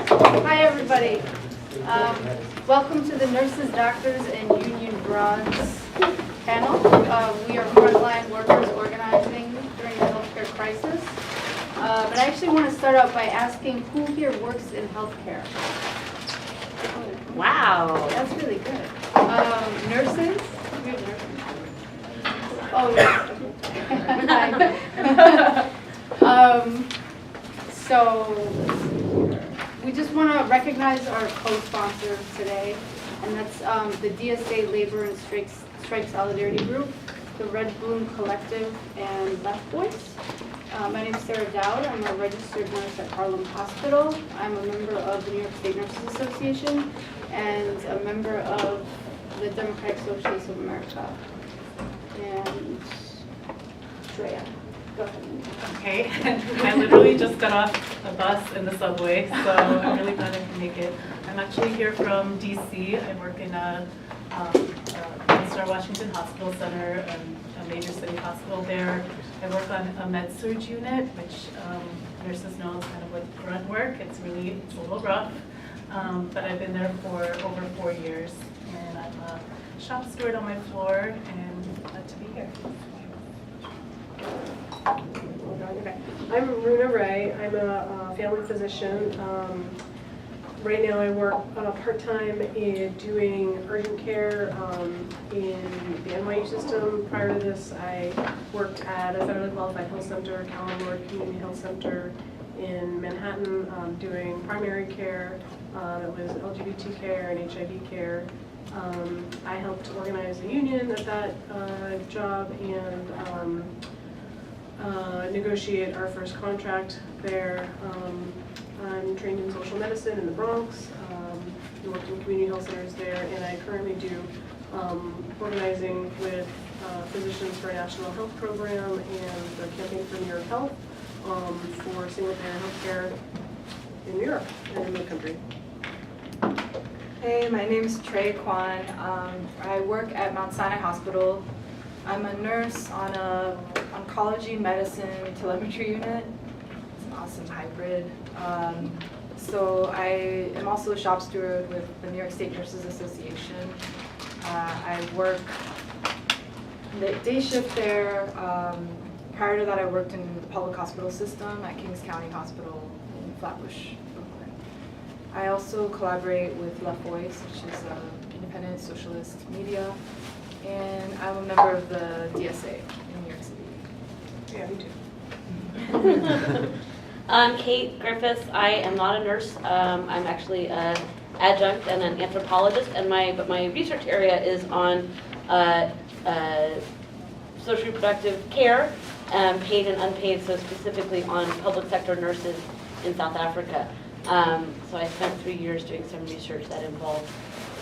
Hi, everybody. Welcome to the Nurses, Doctors, and Union Broads panel. We are frontline workers organizing during the healthcare crisis. But I actually want to start out by asking who here works in healthcare? Wow. That's really good. Nurses? We have nurses. Oh, yeah. So we just want to recognize our co-sponsors today, and that's the DSA Labor and Strike Solidarity Group, the Red Bloom Collective, and Left Voice. My name is Dowd. I'm a registered nurse at Harlem Hospital. I'm a member of the New York State Nurses Association and a member of the Democratic Socialists of America. And Shreya, go ahead. Okay, I literally just got off a bus in the subway, so I'm really glad I can make it. I'm actually here from DC. I work in a Washington Hospital Center, a major city hospital there. I work on a med-surg unit, which nurses know is kind of like grunt work. It's a little rough, but I've been there for over 4 years, and I'm a shop steward on my floor, and glad to be here. Okay. I'm Roona. I'm a family physician. Right now I work part-time in doing urgent care in the NYU system. Prior to this, I worked at a federally qualified health center, Callan-Lord Community Health Center in Manhattan, doing primary care. It was LGBT care and HIV care. I helped organize a union at that job and negotiate our first contract there. I'm trained in social medicine in the Bronx. I worked in community health centers there, and I currently do organizing with physicians for a national health program and the Campaign for New York Health for single-payer healthcare in New York and in the country. Hey, my name is Kwon. I work at Mount Sinai Hospital. I'm a nurse on a oncology medicine telemetry unit. It's an awesome hybrid. So I am also a shop steward with the New York State Nurses Association. I work the day shift there. Prior to that, I worked in the public hospital system at Kings County Hospital in Flatbush, Brooklyn. I also collaborate with Left Voice, which is an independent socialist media. And I'm a member of the DSA in New York City. Yeah, me too. I'm Kate Griffith. I am not a nurse. I'm actually an adjunct and an anthropologist, and my research area is on social reproductive care, paid and unpaid, so specifically on public sector nurses in South Africa. So I spent 3 years doing some research that involved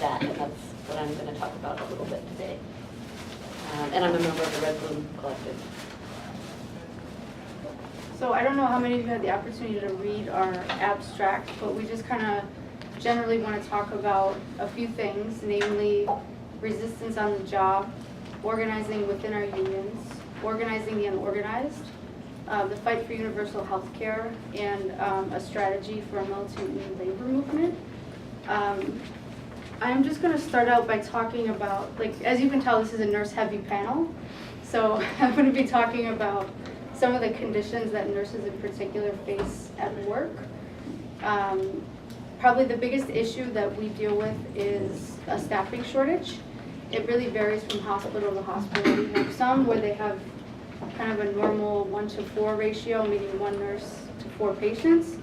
that, and that's what I'm going to talk about a little bit today. And I'm a member of the Red Bloom Collective. So I don't know how many of you had the opportunity to read our abstract, but we just kind of generally want to talk about a few things, namely resistance on the job, organizing within our unions, organizing the unorganized, the fight for universal health care, and a strategy for a militant new labor movement. I'm just going to start out by talking about, as you can tell, this is a nurse-heavy panel. So I'm going to be talking about some of the conditions that nurses in particular face at work. Probably the biggest issue that we deal with is a staffing shortage. It really varies from hospital to hospital. We have some where they have kind of a normal 1-to-4 ratio, meaning 1 nurse to 4 patients.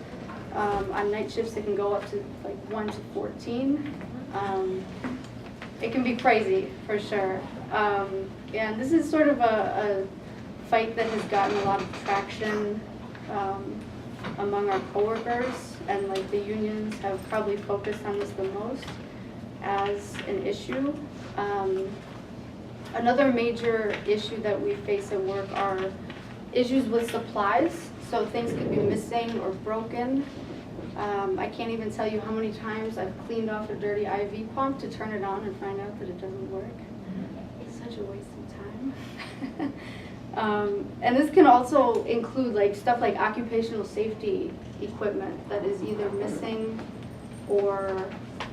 On night shifts, it can go up to 1 to 14. It can be crazy, for sure. And this is sort of a fight that has gotten a lot of traction among our coworkers, and the unions have probably focused on this the most as an issue. Another major issue that we face at work are issues with supplies. So things could be missing or broken. I can't even tell you how many times I've cleaned off a dirty IV pump to turn it on and find out that it doesn't work. It's such a waste of time. And this can also include like stuff like occupational safety equipment that is either missing or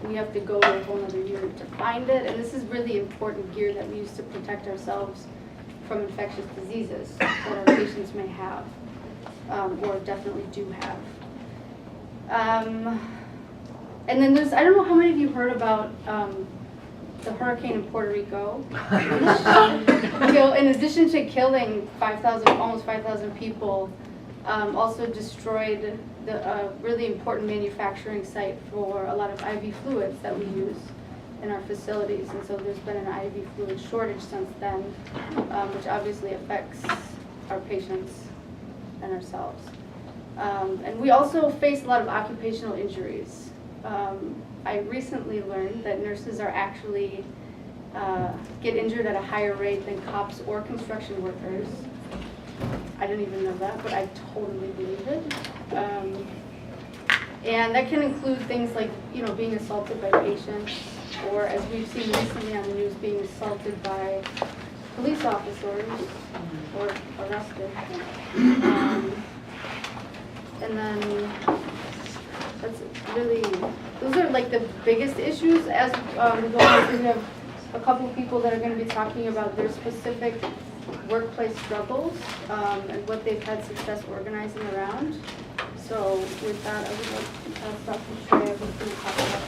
we have to go a whole other year to find it. And this is really important gear that we use to protect ourselves from infectious diseases that our patients may have or definitely do have. And then there's, I don't know how many of you heard about the hurricane in Puerto Rico. In addition to killing almost 5,000 people, also destroyed the really important manufacturing site for a lot of IV fluids that we use in our facilities. And so there's been an IV fluid shortage since then, which obviously affects our patients and ourselves. And we also face a lot of occupational injuries. I recently learned that nurses are actually get injured at a higher rate than cops or construction workers. I didn't even know that, but I totally believe it. And that can include things like, being assaulted by patients, or as we've seen recently on the news, being assaulted by police officers or arrested. And then that's really, those are like the biggest issues. As we go on, we have a couple people that are going to be talking about their specific workplace struggles and what they've had success organizing around. So with that, I would like to pass off to Shreya, who's going to talk about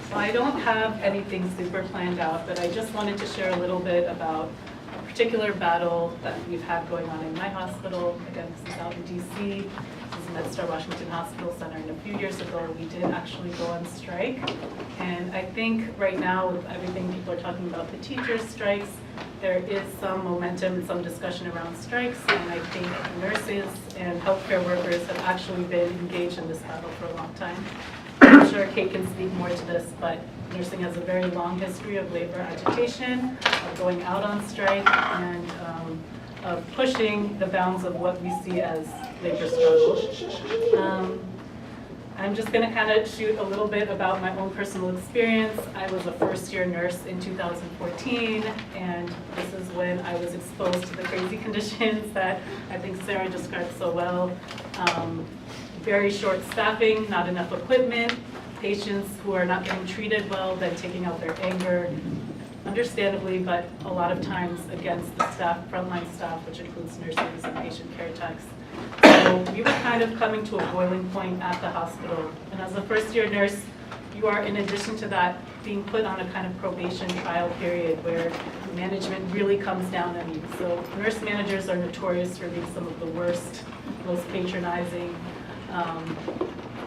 So I don't have anything super planned out, but I just wanted to share a little bit about a particular battle that we've had going on in my hospital. Again, this is out in DC. This is MedStar Washington Hospital Center, and a few years ago we did actually go on strike. And I think right now, with everything people are talking about the teachers' strikes, there is some momentum and some discussion around strikes, and I think nurses and healthcare workers have actually been engaged in this battle for a long time. I'm sure Kate can speak more to this, but nursing has a very long history of labor agitation, of going out on strike, and of pushing the bounds of what we see as labor struggle. I'm just going to kind of shoot a little bit about my own personal experience. I was a first-year nurse in 2014, and this is when I was exposed to the crazy conditions that I think Sarah described so well. Very short staffing, not enough equipment, patients who are not getting treated well, then taking out their anger, understandably, but a lot of times against the staff, frontline staff, which includes nurses and patient care techs. So we were kind of coming to a boiling point at the hospital. And as a first-year nurse, you are, in addition to that, being put on a kind of probation trial period where management really comes down on you. So nurse managers are notorious for being some of the worst, most patronizing,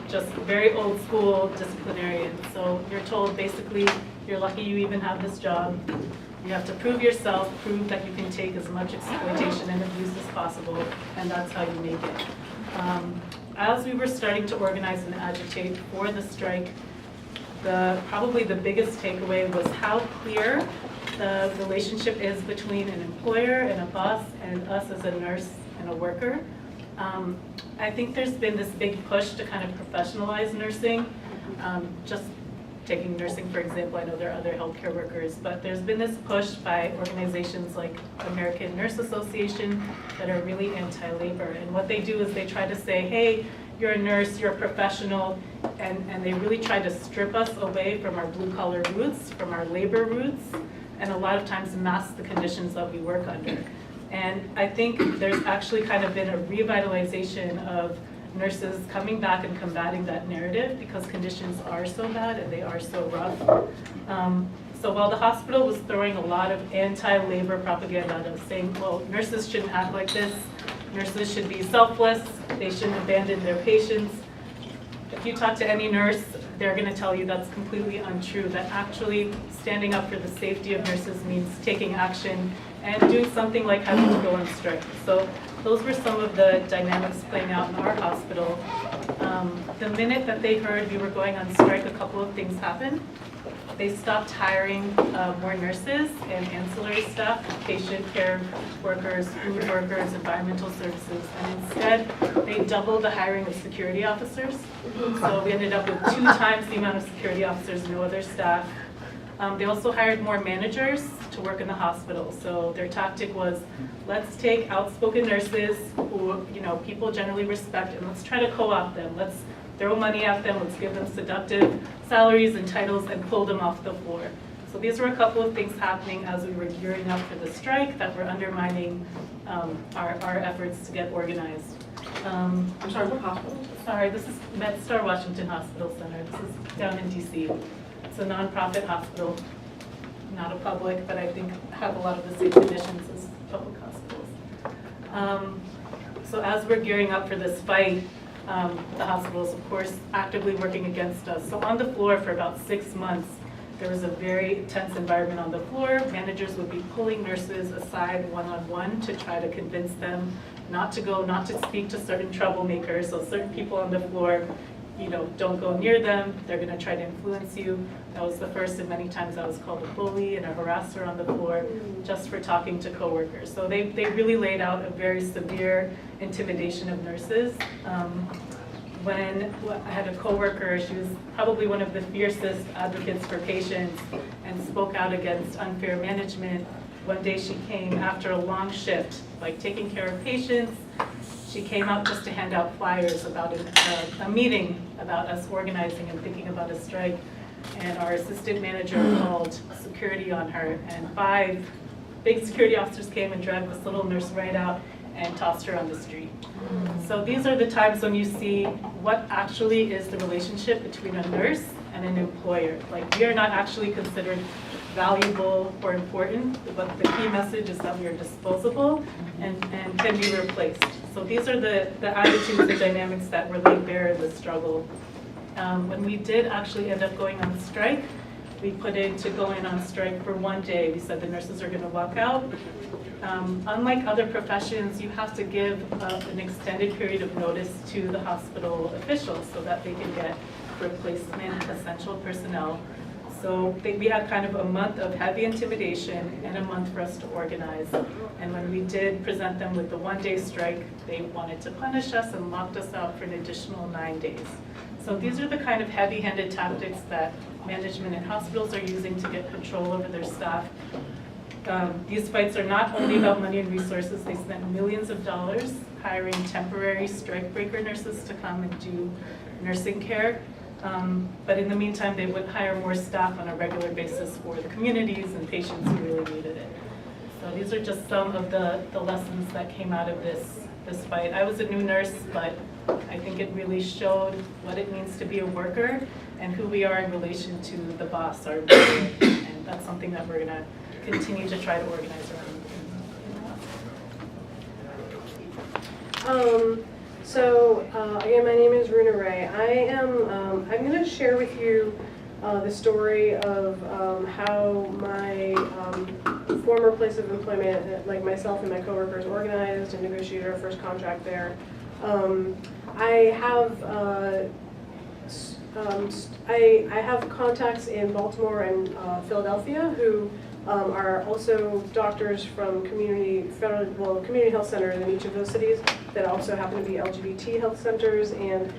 just very old school disciplinarians. So you're told basically, you're lucky you even have this job. You have to prove yourself, prove that you can take as much exploitation and abuse as possible, and that's how you make it. As we were starting to organize and agitate for the strike, probably the biggest takeaway was how clear the relationship is between an employer and a boss and us as a nurse and a worker. I think there's been this big push to kind of professionalize nursing. Just taking nursing, for example, I know there are other healthcare workers, but there's been this push by organizations like American Nurse Association that are really anti-labor. And what they do is they try to say, hey, you're a nurse, you're a professional, and they really try to strip us away from our blue-collar roots, from our labor roots, and a lot of times mask the conditions that we work under. And I think there's actually kind of been a revitalization of nurses coming back and combating that narrative because conditions are so bad and they are so rough. So while the hospital was throwing a lot of anti-labor propaganda of saying, well, nurses shouldn't act like this, nurses should be selfless, they shouldn't abandon their patients. If you talk to any nurse, they're going to tell you that's completely untrue, that actually standing up for the safety of nurses means taking action and doing something like having to go on strike. So those were some of the dynamics playing out in our hospital. The minute that they heard we were going on strike, a couple of things happened. They stopped hiring more nurses and ancillary staff, patient care workers, food workers, environmental services, and instead they doubled the hiring of security officers. So we ended up with 2 times the amount of security officers, no other staff. They also hired more managers to work in the hospital. So their tactic was, let's take outspoken nurses who, people generally respect, and let's try to co-opt them. Let's throw money at them, let's give them seductive salaries and titles and pull them off the floor. So these were a couple of things happening as we were gearing up for the strike that were undermining our efforts to get organized. I'm sorry, what hospital? Sorry, this is MedStar Washington Hospital Center. This is down in DC. It's a nonprofit hospital, not a public, but I think have a lot of the same conditions as public hospitals. So as we're gearing up for this fight, the hospital is, of course, actively working against us. So on the floor for about 6 months, there was a very tense environment on the floor. Managers would be pulling nurses aside one-on-one to try to convince them not to speak to certain troublemakers. So certain people on the floor, don't go near them. They're going to try to influence you. That was the first, and many times I was called a bully and a harasser on the floor just for talking to coworkers. So they really laid out a very severe intimidation of nurses. When I had a coworker, she was probably one of the fiercest advocates for patients and spoke out against unfair management. One day she came after a long shift, like taking care of patients. She came out just to hand out flyers about a meeting about us organizing and thinking about a strike. And our assistant manager called security on her, and 5 big security officers came and dragged this little nurse right out and tossed her on the street. So these are the times when you see what actually is the relationship between a nurse and an employer. Like, we are not actually considered valuable or important, but the key message is that we are disposable and can be replaced. So these are the attitudes and dynamics that were laid bare in the struggle. When we did actually end up going on strike, we put in to go in on strike for 1 day. We said the nurses are going to walk out. Unlike other professions, you have to give an extended period of notice to the hospital officials so that they can get replacement essential personnel. So we had kind of a month of heavy intimidation and a month for us to organize. And when we did present them with the 1-day strike, they wanted to punish us and locked us out for an additional 9 days. So these are the kind of heavy-handed tactics that management and hospitals are using to get control over their staff. These fights are not only about money and resources. They spent millions of dollars hiring temporary strike-breaker nurses to come and do nursing care. But in the meantime, they would hire more staff on a regular basis for the communities and patients who really needed it. So these are just some of the lessons that came out of this fight. I was a new nurse, but I think it really showed what it means to be a worker and who we are in relation to the boss, our employer. And that's something that we're going to continue to try to organize around. Again, my name is Roona Ray. I'm going to share with you the story of how my former place of employment, like myself and my coworkers, organized and negotiated our first contract there. I have contacts in Baltimore and Philadelphia who are also doctors from community health centers in each of those cities that also happen to be LGBT health centers. And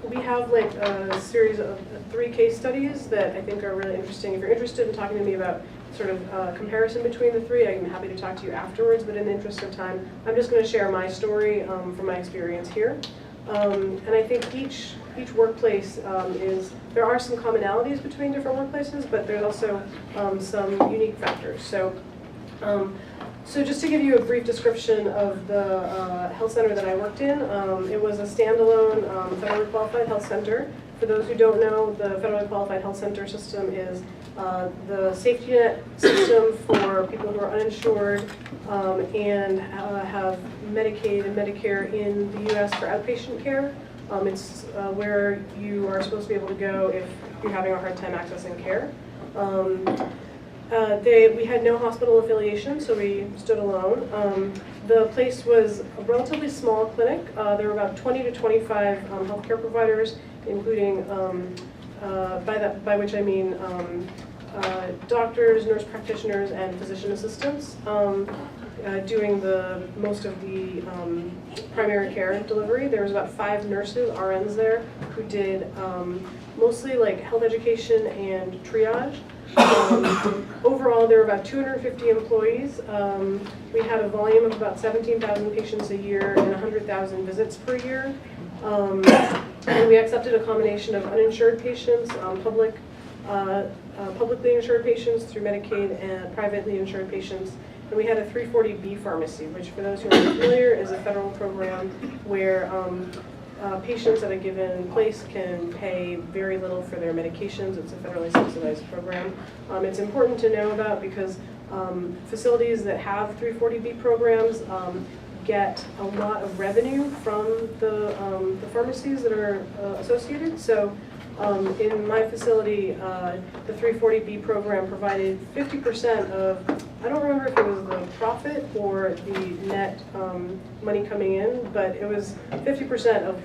we have like a series of 3 case studies that I think are really interesting. If you're interested in talking to me about sort of comparison between the 3, I'm happy to talk to you afterwards, but in the interest of time, I'm just going to share my story from my experience here. And I think each workplace there are some commonalities between different workplaces, but there's also some unique factors. So just to give you a brief description of the health center that I worked in, it was a standalone federally qualified health center. For those who don't know, the federally qualified health center system is the safety net system for people who are uninsured and have Medicaid and Medicare in the U.S. for outpatient care. It's where you are supposed to be able to go if you're having a hard time accessing care. We had no hospital affiliation, so we stood alone. The place was a relatively small clinic. There were about 20 to 25 healthcare providers, including, by which I mean doctors, nurse practitioners, and physician assistants. doing most of the primary care delivery. There was about 5 nurses, RNs there, who did mostly like health education and triage. Overall, there were about 250 employees. We had a volume of about 17,000 patients a year and 100,000 visits per year. And we accepted a combination of uninsured patients, publicly insured patients through Medicaid, and privately insured patients. And we had a 340B pharmacy, which for those who are familiar is a federal program where patients at a given place can pay very little for their medications. It's a federally subsidized program. It's important to know about because facilities that have 340B programs get a lot of revenue from the pharmacies that are associated. So in my facility, the 340B program provided 50% of, I don't remember if it was the profit or the net money coming in, but it was 50% of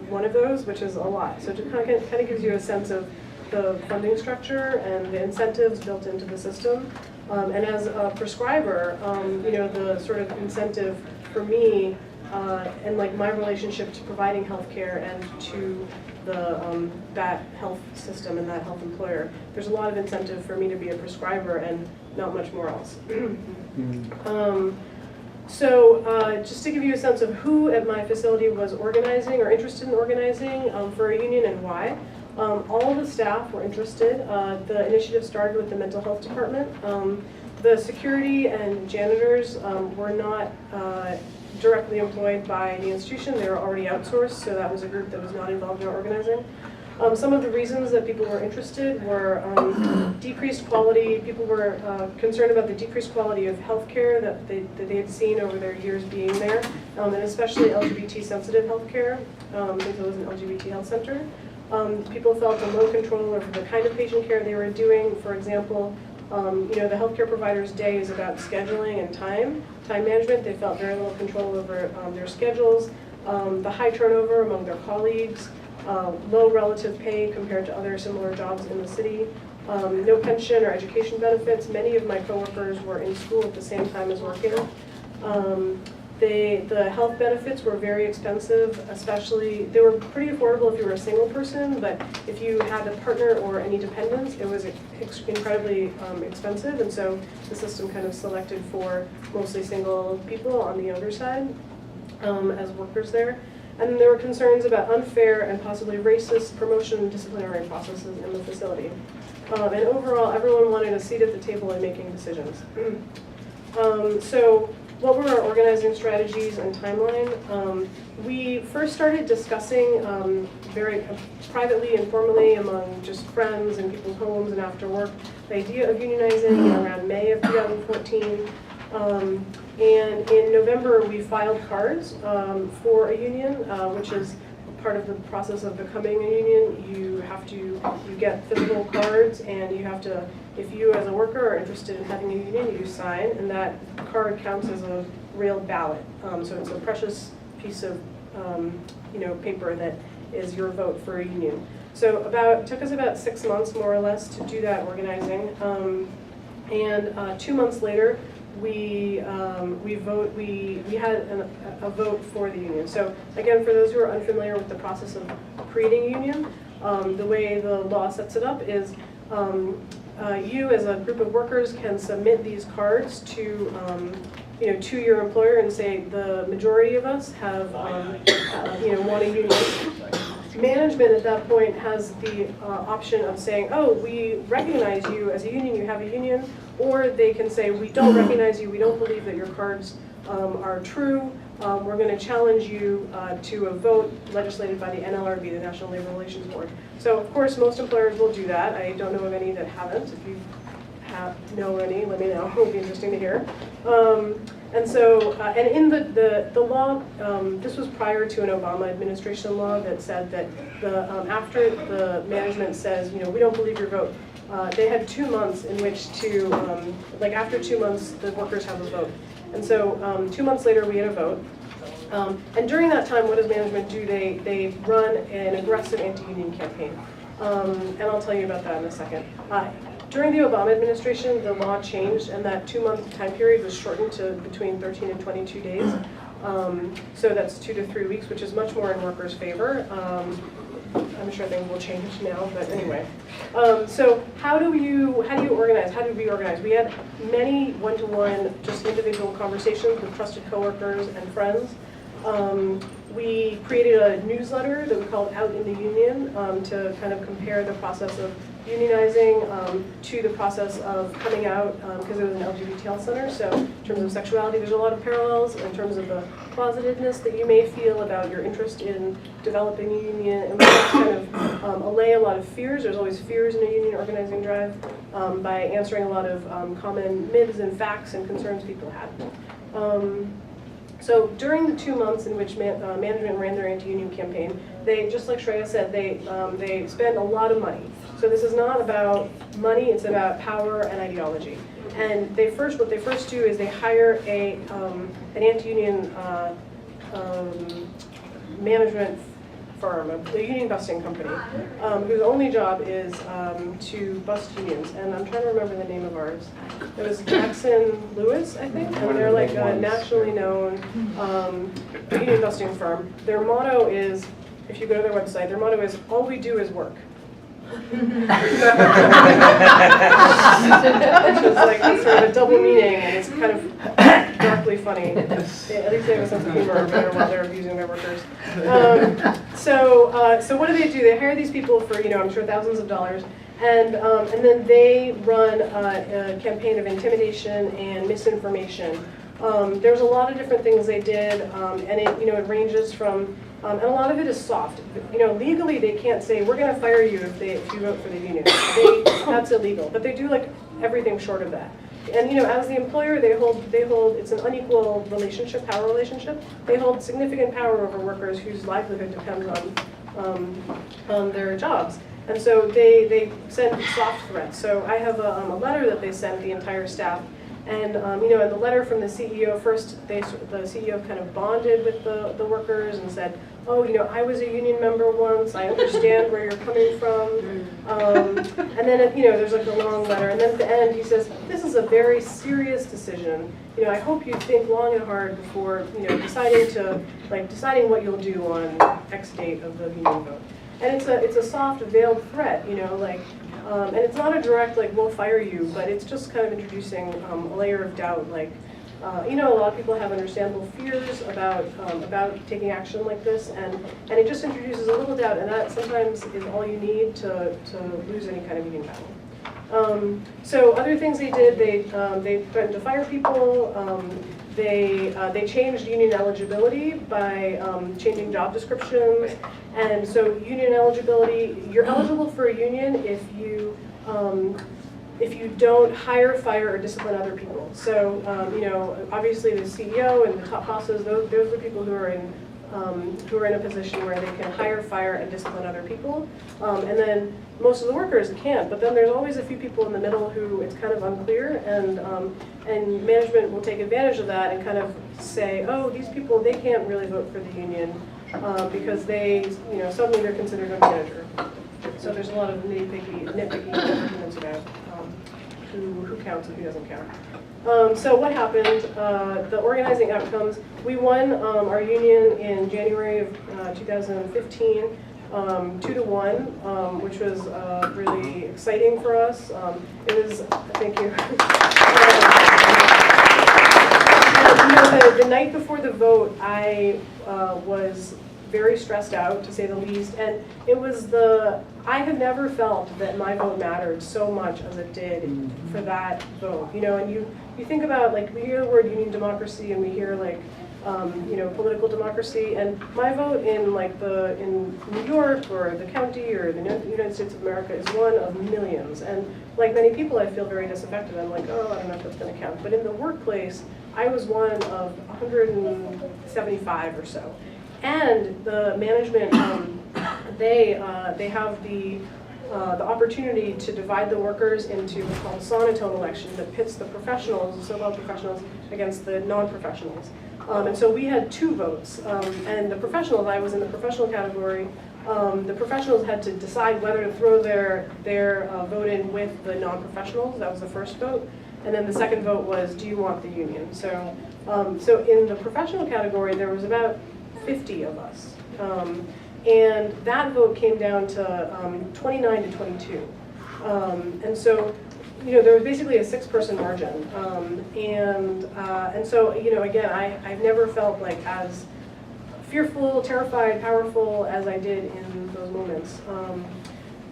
one of those, which is a lot. So it kind of gives you a sense of the funding structure and the incentives built into the system. And as a prescriber, the sort of incentive for me and like my relationship to providing healthcare and to that health system and that health employer, there's a lot of incentive for me to be a prescriber and not much more else. So just to give you a sense of who at my facility was organizing or interested in organizing for a union and why. All of the staff were interested. The initiative started with the mental health department. The security and janitors were not directly employed by the institution. They were already outsourced, so that was a group that was not involved in organizing. Some of the reasons that people were interested were decreased quality. People were concerned about the decreased quality of healthcare that they had seen over their years being there, and especially LGBT-sensitive healthcare, since it was an LGBT health center. People felt a low control over the kind of patient care they were doing. For example, the healthcare provider's day is about scheduling and time management. They felt very little control over their schedules, the high turnover among their colleagues, low relative pay compared to other similar jobs in the city, no pension or education benefits. Many of my coworkers were in school at the same time as working. The health benefits were very expensive, especially, they were pretty affordable if you were a single person, but if you had a partner or any dependents, it was incredibly expensive, and so the system kind of selected for mostly single people on the younger side as workers there. And there were concerns about unfair and possibly racist promotion and disciplinary processes in the facility. And overall, everyone wanted a seat at the table in making decisions. So what were our organizing strategies and timeline? We first started discussing very privately, informally, among just friends and people's homes and after work, the idea of unionizing around May of 2014. And in November, we filed cards for a union, which is part of the process of becoming a union. You get physical cards, and you have to, if you as a worker are interested in having a union, you sign, and that card counts as a real ballot. So it's a precious piece of paper that is your vote for a union. So it took us about 6 months, more or less, to do that organizing. And 2 months later, we had a vote for the union. So again, for those who are unfamiliar with the process of creating a union, the way the law sets it up is you as a group of workers can submit these cards to your employer and say the majority of us have want a union. Management at that point has the option of saying, oh, we recognize you as a union, you have a union, or they can say, we don't recognize you, we don't believe that your cards are true, we're going to challenge you to a vote legislated by the NLRB, the National Labor Relations Board. So of course most employers will do that. I don't know of any that haven't. If you know any, let me know, it will be interesting to hear. And so, and in the law, this was prior to an Obama administration law that said that after the management says, we don't believe your vote, they had 2 months in which to, after 2 months, the workers have a vote. And so 2 months later, we had a vote. And during that time, what does management do? They run an aggressive anti-union campaign. And I'll tell you about that in a second. during the Obama administration, the law changed, and that 2-month time period was shortened to between 13 and 22 days. So that's 2 to 3 weeks, which is much more in workers' favor. I'm sure things will change now, but anyway. So how do you organize? How do we organize? We had many one-to-one, just individual conversations with trusted coworkers and friends. We created a newsletter that we called Out in the Union to kind of compare the process of unionizing to the process of coming out, because it was an LGBT health center. So in terms of sexuality, there's a lot of parallels in terms of the closetedness that you may feel about your interest in developing a union, and we kind of allay a lot of fears. There's always fears in a union organizing drive by answering a lot of common myths and facts and concerns people had. So during the 2 months in which management ran their anti-union campaign, they, just like Shreya said, they spend a lot of money. So this is not about money, it's about power and ideology. And what they first do is they hire an anti-union management firm, a union busting company, whose only job is to bust unions. And I'm trying to remember the name of ours. It was Jackson Lewis, I think, and they're like a nationally known union busting firm. Their motto is, if you go to their website, their motto is, all we do is work. Which is like sort of a double meaning, and it's kind of darkly funny. At least they have a sense of humor while they're abusing their workers. So what do? They hire these people for, I'm sure thousands of dollars, and then they run a campaign of intimidation and misinformation. There's a lot of different things they did, and it ranges from. And a lot of it is soft. Legally they can't say, we're going to fire you if you vote for the union. That's illegal. But they do like everything short of that. And as the employer, they hold. It's an unequal relationship, power relationship. They hold significant power over workers whose livelihood depends on their jobs. And so they send soft threats. So I have a letter that they sent the entire staff. And in the letter from the CEO, first the CEO kind of bonded with the workers and said, oh, I was a union member once, I understand where you're coming from. And then there's like a long letter, and then at the end he says, this is a very serious decision. I hope you think long and hard before deciding what you'll do on X date of the union vote. And it's a soft veiled threat, and it's not a direct, we'll fire you, but it's just kind of introducing a layer of doubt, a lot of people have understandable fears about taking action like this, and it just introduces a little doubt, and that sometimes is all you need to lose any kind of union battle. So other things they did, they threatened to fire people. They changed union eligibility by changing job descriptions. And so union eligibility, you're eligible for a union if you don't hire, fire, or discipline other people. So obviously the CEO and the top bosses, those are the people who are in a position where they can hire, fire, and discipline other people. And then most of the workers can't, but then there's always a few people in the middle who it's kind of unclear, and management will take advantage of that and kind of say, oh, these people, they can't really vote for the union because they, suddenly they're considered a manager. So there's a lot of nitpicky arguments about who counts and who doesn't count. So what happened, the organizing outcomes, we won our union in January of 2015, 2-1, which was really exciting for us. It was, thank you. The night before the vote, I was very stressed out, to say the least, and it was I have never felt that my vote mattered so much as it did for that vote. And you think about, we hear the word union democracy, and we hear political democracy, and my vote in New York or the county or the United States of America is one of millions. And like many people, I feel very disaffected. I'm like, oh, I don't know if that's going to count. But in the workplace, I was one of 175 or so. And the management, they have the opportunity to divide the workers into what's called a sonotone election that pits the professionals, the so-called professionals, against the non-professionals. And so we had 2 votes. And the professionals, I was in the professional category, the professionals had to decide whether to throw their vote in with the non-professionals. That was the first vote. And then the second vote was, do you want the union? So, so in the professional category, there was about 50 of us. And that vote came down to 29 to 22. And so, you know, there was basically a 6-person margin. And so, you know, again, I've never felt like as fearful, terrified, powerful as I did in those moments.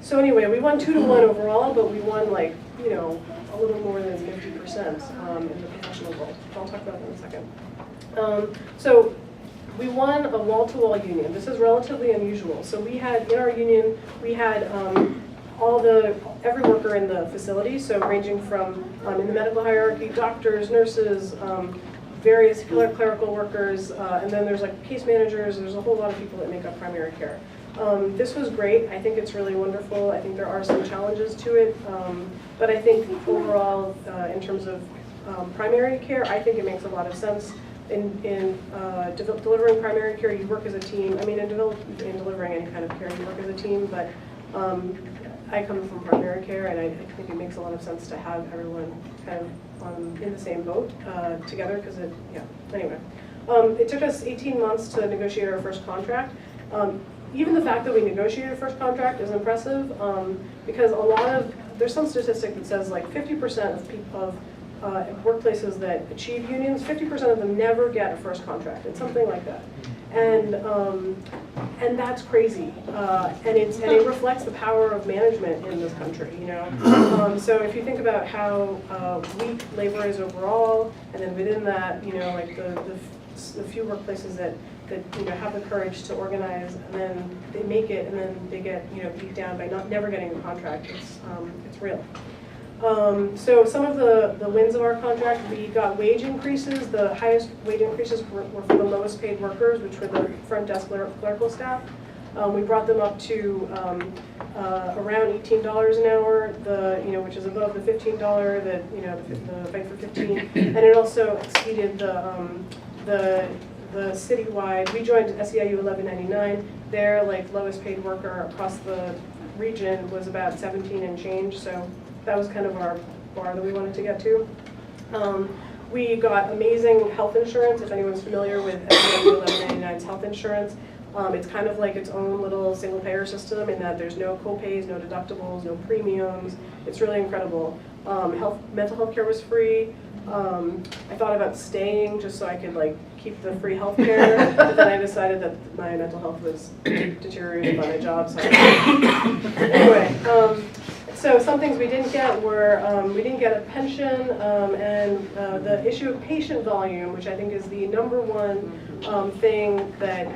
So anyway, we won 2-1 overall, but we won like, you know, a little more than 50% in the professional vote. I'll talk about that in a second. So we won a wall-to-wall union. This is relatively unusual. So we had, in our union, we had every worker in the facility, so ranging from, in the medical hierarchy, doctors, nurses, various clerical workers, and then there's like case managers, there's a whole lot of people that make up primary care. This was great. I think it's really wonderful. I think there are some challenges to it, but I think overall, in terms of primary care, I think it makes a lot of sense. In delivering primary care, you work as a team. I mean, in delivering any kind of care, you work as a team, but I come from primary care, and I think it makes a lot of sense to have everyone kind of in the same boat together, because anyway. It took us 18 months to negotiate our first contract. Even the fact that we negotiated a first contract is impressive, because there's some statistic that says like 50% of people, workplaces that achieve unions, 50% of them never get a first contract. It's something like that. And that's crazy, and it reflects the power of management in this country, you know. So if you think about how weak labor is overall, and then within that, you know, like the few workplaces that you know have the courage to organize, and then they make it, and then they get, you know, beat down by never getting a contract. It's real. So some of the wins of our contract, we got wage increases. The highest wage increases were for the lowest paid workers, which were the front desk clerical staff. We brought them up to around $18 an hour, which is above the $15 that, you know, the fight for 15, and it also exceeded the citywide. We joined SEIU 1199. Their like lowest paid worker across the region was about 17 and change. So that was kind of our bar that we wanted to get to. We got amazing health insurance. If anyone's familiar with SEIU 1199's health insurance, it's kind of like its own little single payer system in that there's no co-pays, no deductibles, no premiums. It's really incredible. Mental health care was free. I thought about staying just so I could like keep the free health care, but then I decided that my mental health was deteriorated by my job. So anyway, so some things we didn't get were, we didn't get a pension, and the issue of patient volume, which I think is the #1 thing that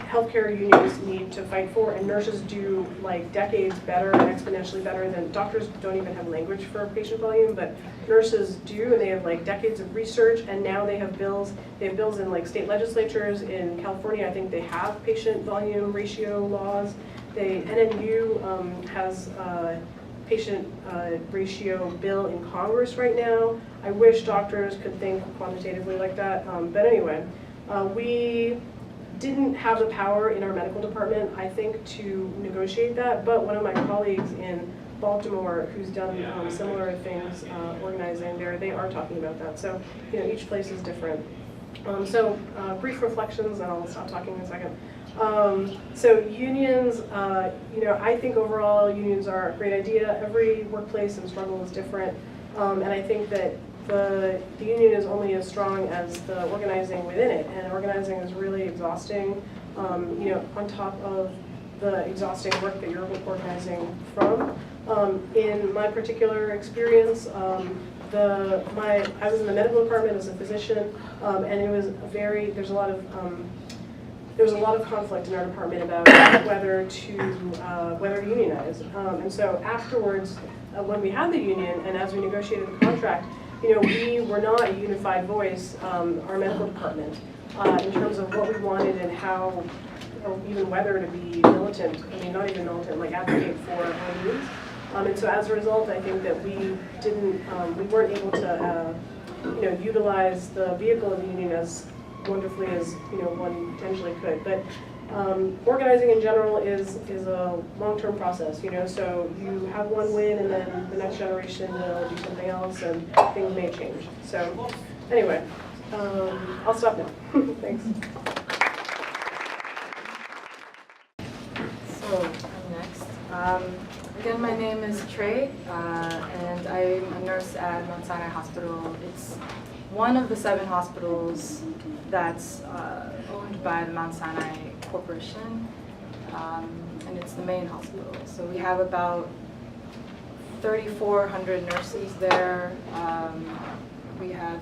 healthcare unions need to fight for, and nurses do like decades better and exponentially better than doctors. Don't even have language for patient volume, but nurses do, and they have like decades of research, and now they have bills. They have bills in like state legislatures. In California, I think they have patient volume ratio laws. NNU has patient ratio bill in Congress right now. I wish doctors could think quantitatively like that, but anyway, we didn't have the power in our medical department, I think, to negotiate that, but one of my colleagues in Baltimore who's done similar things organizing there, they are talking about that. So, you know, each place is different. Brief reflections, and I'll stop talking in a second. So unions, you know, I think overall unions are a great idea. Every workplace and struggle is different, and I think that the union is only as strong as the organizing within it, and organizing is really exhausting, you know, on top of the exhausting work that you're organizing from. In my particular experience, I was in the medical department as a physician, and it was there was a lot of conflict in our department about whether to unionize. And so afterwards, when we had the union and as we negotiated the contract, you know, we were not a unified voice, our medical department, in terms of what we wanted and how, or even whether to be militant. I mean, not even militant, like advocate for our needs. And so as a result, I think that we weren't able to, you know, utilize the vehicle of the union as wonderfully as one potentially could. But organizing in general is a long-term process. So you have one win, and then the next generation will do something else, and things may change. So anyway, I'll stop now. Thanks. So I'm next. Again, my name is Shreya, and I'm a nurse at Mount Sinai Hospital. It's one of the 7 hospitals that's owned by the Mount Sinai Corporation, and it's the main hospital. So we have about 3,400 nurses there. We have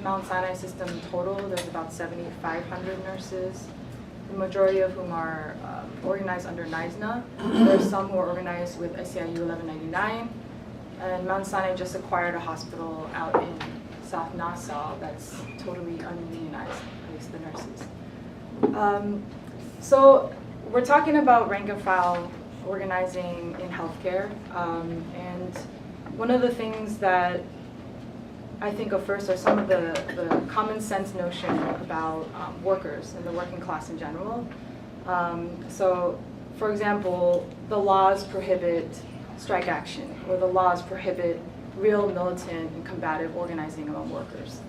Mount Sinai system in total, there's about 7,500 nurses, the majority of whom are organized under NYSNA. There's some who are organized with SEIU 1199, and Mount Sinai just acquired a hospital out in South Nassau that's totally ununionized, at least the nurses. So we're talking about rank and file organizing in healthcare, and one of the things that I think of first are some of the common sense notion about workers and the working class in general. So, for example, the laws prohibit strike action, or the laws prohibit real militant and combative organizing among workers.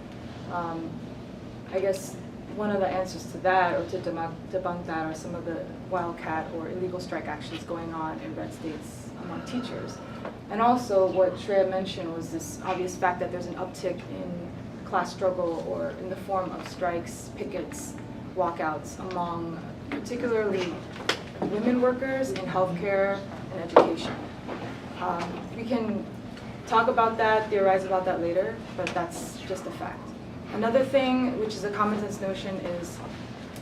I guess one of the answers to that, or to debunk that, are some of the wildcat or illegal strike actions going on in red states among teachers. And also what Shreya mentioned was this obvious fact that there's an uptick in class struggle, or in the form of strikes, pickets, walkouts among particularly women workers in healthcare and education. We can talk about that, theorize about that later, but that's just a fact. Another thing, which is a common sense notion, is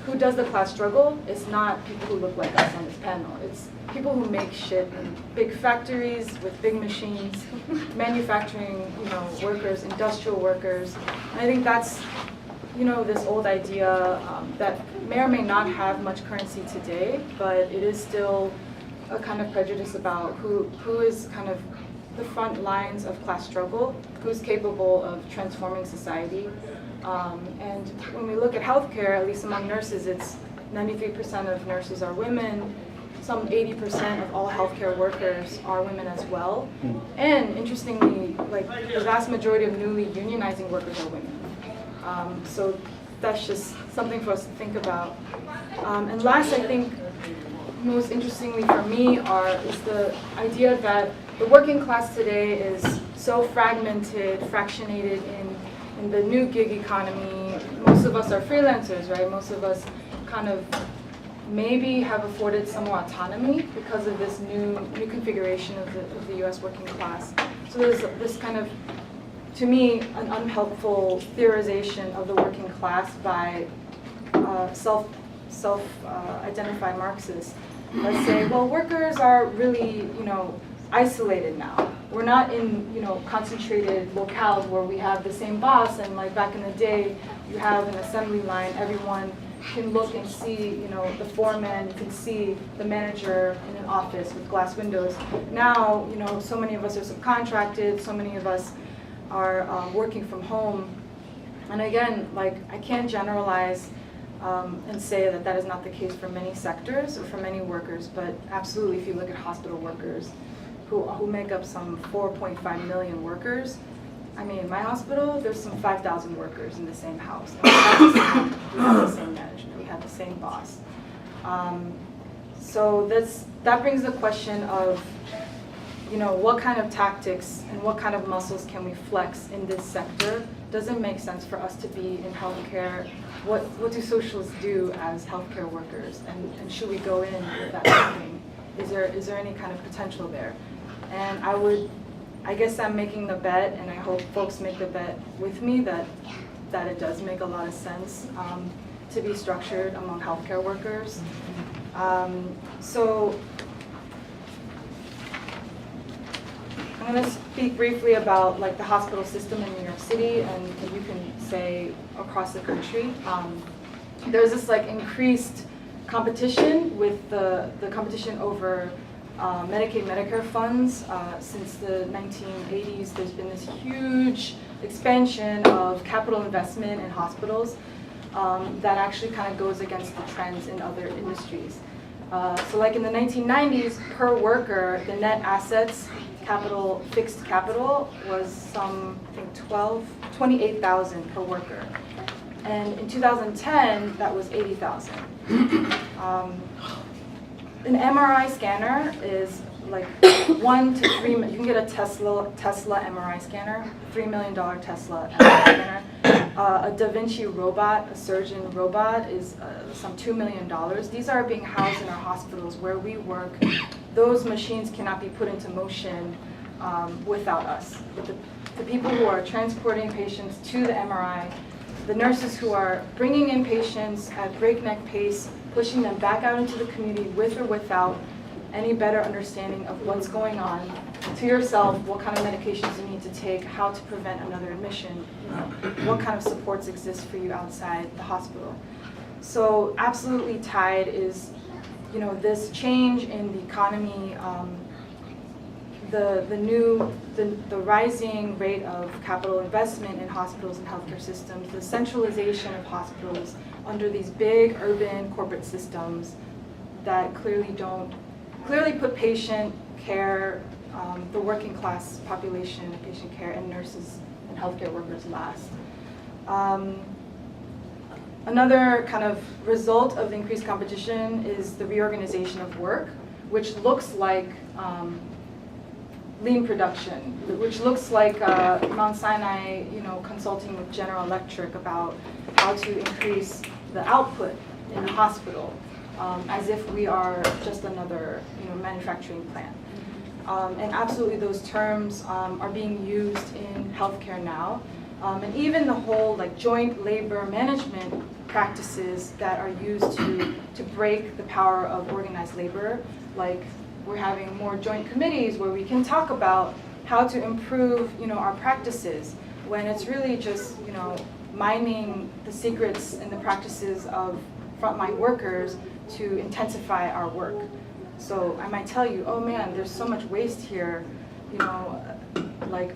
who does the class struggle? It's not people who look like us on this panel. It's people who make shit in big factories with big machines, manufacturing, workers, industrial workers. And I think that's, this old idea that may or may not have much currency today, but it is still a kind of prejudice about who is kind of the front lines of class struggle, who's capable of transforming society. And when we look at healthcare, at least among nurses, it's 93% of nurses are women. Some 80% of all healthcare workers are women as well. And interestingly, the vast majority of newly unionizing workers are women. So that's just something for us to think about. And last, I think, most interestingly for me is the idea that the working class today is so fragmented, fractionated in the new gig economy. Most of us are freelancers, right? Most of us kind of maybe have afforded some more autonomy because of this new configuration of the US working class. So there's this kind of, to me, an unhelpful theorization of the working class by self-identified Marxists that say, well, workers are really, isolated now. We're not in, concentrated locales where we have the same boss, and like back in the day, you have an assembly line, everyone can look and see, the foreman, you can see the manager in an office with glass windows. Now, so many of us are subcontracted, so many of us are working from home. And again, I can't generalize and say that that is not the case for many sectors or for many workers, but absolutely if you look at hospital workers who make up some 4.5 million workers, I mean, my hospital, there's some 5,000 workers in the same house. And we have the same management, we have the same boss. So that brings the question of, what kind of tactics and what kind of muscles can we flex in this sector? Does it make sense for us to be in healthcare? What do socialists do as healthcare workers? And should we go in with that thinking? Is there any kind of potential there? And I guess I'm making the bet, and I hope folks make the bet with me that it does make a lot of sense to be structured among healthcare workers. So I'm going to speak briefly about the hospital system in New York City, and you can say across the country. There's this increased competition with the competition over Medicaid, Medicare funds. Since the 1980s, there's been this huge expansion of capital investment in hospitals. that actually kind of goes against the trends in other industries. So like in the 1990s, per worker, the net assets, capital, fixed capital, was some, I think, 28,000 per worker. And in 2010, that was 80,000. An MRI scanner is like 1 to 3, you can get a Tesla MRI scanner, $3 million Tesla MRI scanner. A Da Vinci robot, a surgeon robot, is some $2 million. These are being housed in our hospitals where we work. Those machines cannot be put into motion without us. But the people who are transporting patients to the MRI, the nurses who are bringing in patients at breakneck pace, pushing them back out into the community with or without any better understanding of what's going on, to yourself, what kind of medications you need to take, how to prevent another admission, what kind of supports exist for you outside the hospital. So absolutely tied is, this change in the economy, the rising rate of capital investment in hospitals and healthcare systems, the centralization of hospitals under these big urban corporate systems that clearly put patient care, the working class population, patient care, and nurses and healthcare workers last. Another kind of result of the increased competition is the reorganization of work, which looks like lean production, which looks like Mount Sinai, consulting with General Electric about how to increase the output in the hospital, as if we are just another, manufacturing plant. And absolutely, those terms are being used in healthcare now, and even the whole joint labor management practices that are used to break the power of organized labor, like. We're having more joint committees where we can talk about how to improve, our practices, when it's really just, mining the secrets and the practices of frontline workers to intensify our work. So I might tell you, oh man, there's so much waste here, like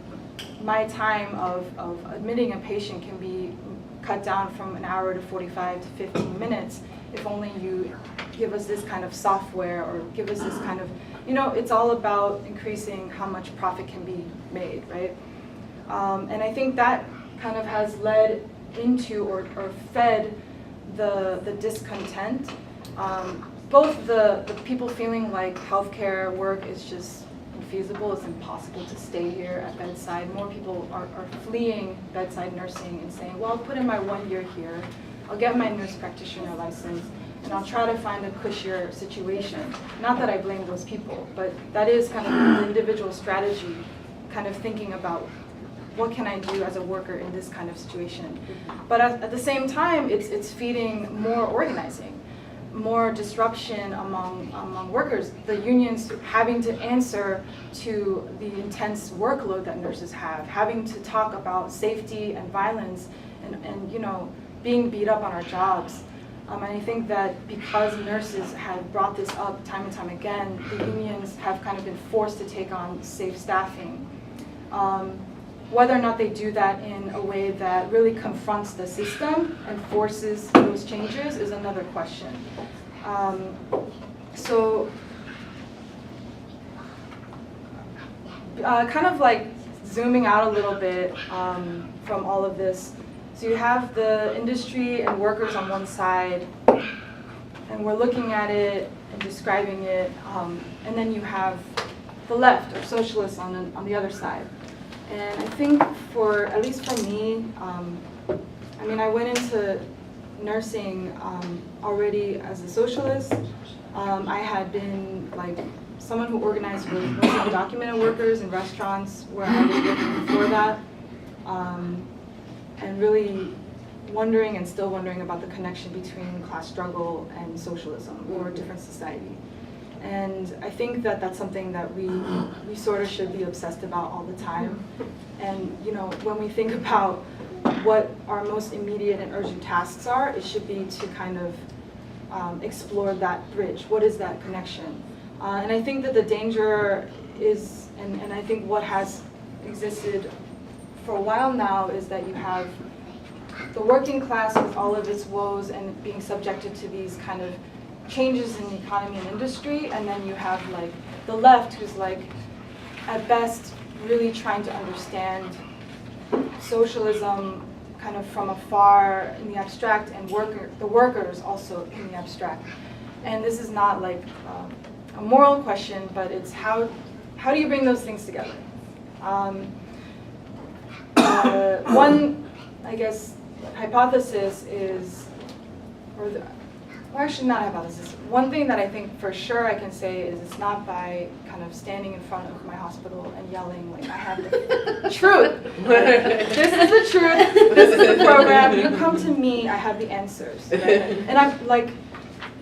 my time of admitting a patient can be cut down from an hour to 45 to 15 minutes if only you give us this kind of software or give us this kind of, it's all about increasing how much profit can be made, right? And I think that kind of has led into or fed the discontent. Both the people feeling like healthcare work is just infeasible, it's impossible to stay here at bedside. More people are fleeing bedside nursing and saying, well, I'll put in my 1 year here, I'll get my nurse practitioner license, and I'll try to find a cushier situation. Not that I blame those people, but that is kind of the individual strategy, kind of thinking about what can I do as a worker in this kind of situation. But at the same time, it's feeding more organizing, more disruption among workers. The unions having to answer to the intense workload that nurses have, having to talk about safety and violence and being beat up on our jobs. And I think that because nurses have brought this up time and time again, the unions have kind of been forced to take on safe staffing. Whether or not they do that in a way that really confronts the system and forces those changes is another question. So kind of like zooming out a little bit from all of this. So you have the industry and workers on one side, and we're looking at it and describing it, and then you have the left, or socialists, on the other side. And I think at least for me, I went into nursing already as a socialist. I had been someone who organized with mostly undocumented workers in restaurants where I was working before that. And really wondering and still wondering about the connection between class struggle and socialism or a different society. And I think that that's something that we sort of should be obsessed about all the time. And when we think about what our most immediate and urgent tasks are, it should be to kind of explore that bridge. What is that connection? And I think that the danger is, and I think what has existed for a while now, is that you have the working class with all of its woes and being subjected to these kind of changes in the economy and industry, and then you have like the left who's like, at best, really trying to understand socialism kind of from afar in the abstract, and the workers also in the abstract. And this is not like a moral question, but it's how do you bring those things together? One, I guess, hypothesis is, well, actually not a hypothesis. One thing that I think for sure I can say is it's not by kind of standing in front of my hospital and yelling like I have the truth. This is the truth. This is the program. You come to me. I have the answers. Right? And I'm like,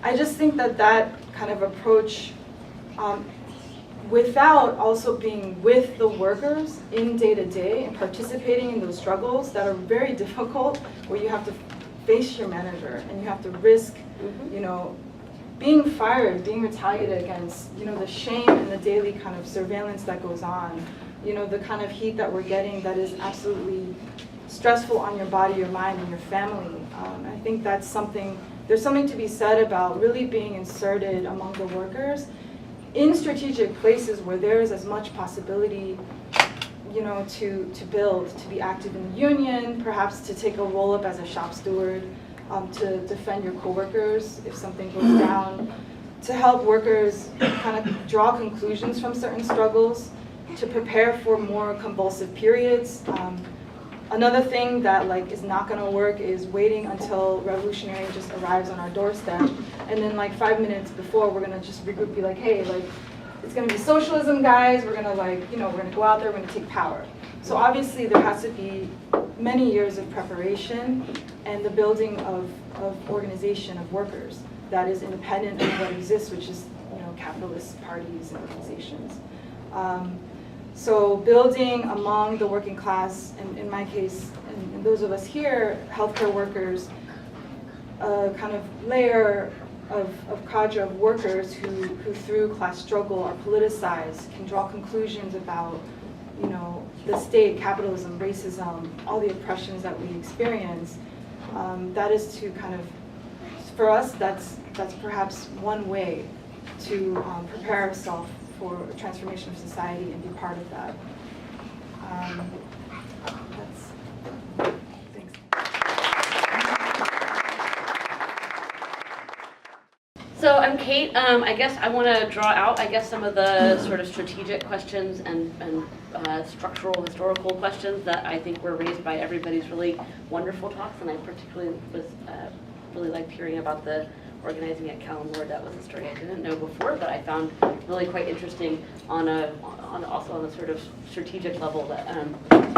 I just think that kind of approach, without also being with the workers in day to day and participating in those struggles that are very difficult, where you have to face your manager and you have to risk, you know, being fired, being retaliated against, you know, the shame and the daily kind of surveillance that goes on, you know, the kind of heat that we're getting that is absolutely stressful on your body, your mind, and your family. I think that's something, there's something to be said about really being inserted among the workers in strategic places where there is as much possibility, you know, to build, to be active in the union, perhaps to take a role up as a shop steward, to defend your coworkers if something goes down, to help workers kind of draw conclusions from certain struggles, to prepare for more convulsive periods. Another thing that like is not going to work is waiting until revolutionary just arrives on our doorstep, and then like 5 minutes before we're going to just regroup, be like, hey, like it's going to be socialism, guys. We're going to like, you know, we're going to go out there, we're going to take power. So obviously there has to be many years of preparation and the building of organization of workers that is independent of what exists, which is, you know, capitalist parties and organizations. So building among the working class, and in my case, and those of us here, healthcare workers, a kind of layer of cadre of workers who through class struggle are politicized, can draw conclusions about, you know, the state, capitalism, racism, all the oppressions that we experience. That is to kind of, for us, that's perhaps one way to prepare ourselves for a transformation of society and be part of that. Thanks. So I'm Kate. I guess I want to draw out, some of the sort of strategic questions and structural, historical questions that I think were raised by everybody's really wonderful talks, and I particularly was really liked hearing about the organizing at Cal and Lord. That was a story I didn't know before, but I found really quite interesting also on a sort of strategic level that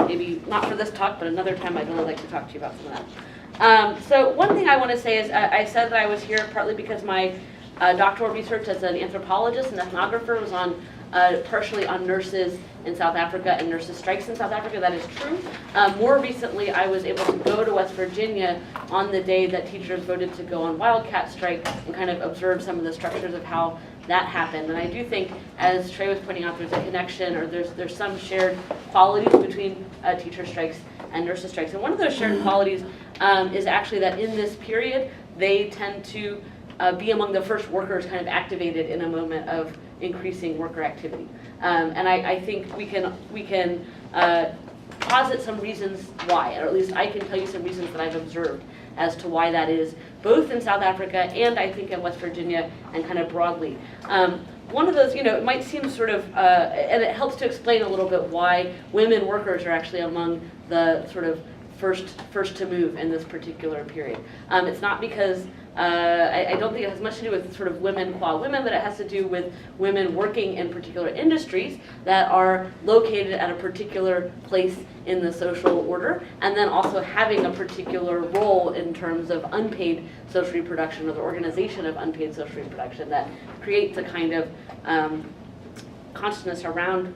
maybe not for this talk, but another time I'd really like to talk to you about some of that. So one thing I want to say is I said that I was here partly because my doctoral research as an anthropologist and ethnographer was on partially on nurses in South Africa and nurses' strikes in South Africa. That is true. More recently, I was able to go to West Virginia on the day that teachers voted to go on wildcat strike and kind of observe some of the structures of how that happened. And I do think, as Shreya was pointing out, there's a connection, or there's some shared qualities between teacher strikes and nurses' strikes. And one of those shared qualities is actually that in this period, they tend to be among the first workers kind of activated in a moment of increasing worker activity. And I think we can posit some reasons why, or at least I can tell you some reasons that I've observed as to why that is, both in South Africa and I think in West Virginia and kind of broadly. One of those, it might seem sort of, and it helps to explain a little bit why women workers are actually among the sort of first to move in this particular period. It's not because I don't think it has much to do with sort of women qua women, but it has to do with women working in particular industries that are located at a particular place in the social order, and then also having a particular role in terms of unpaid social reproduction, or the organization of unpaid social reproduction, that creates a kind of consciousness around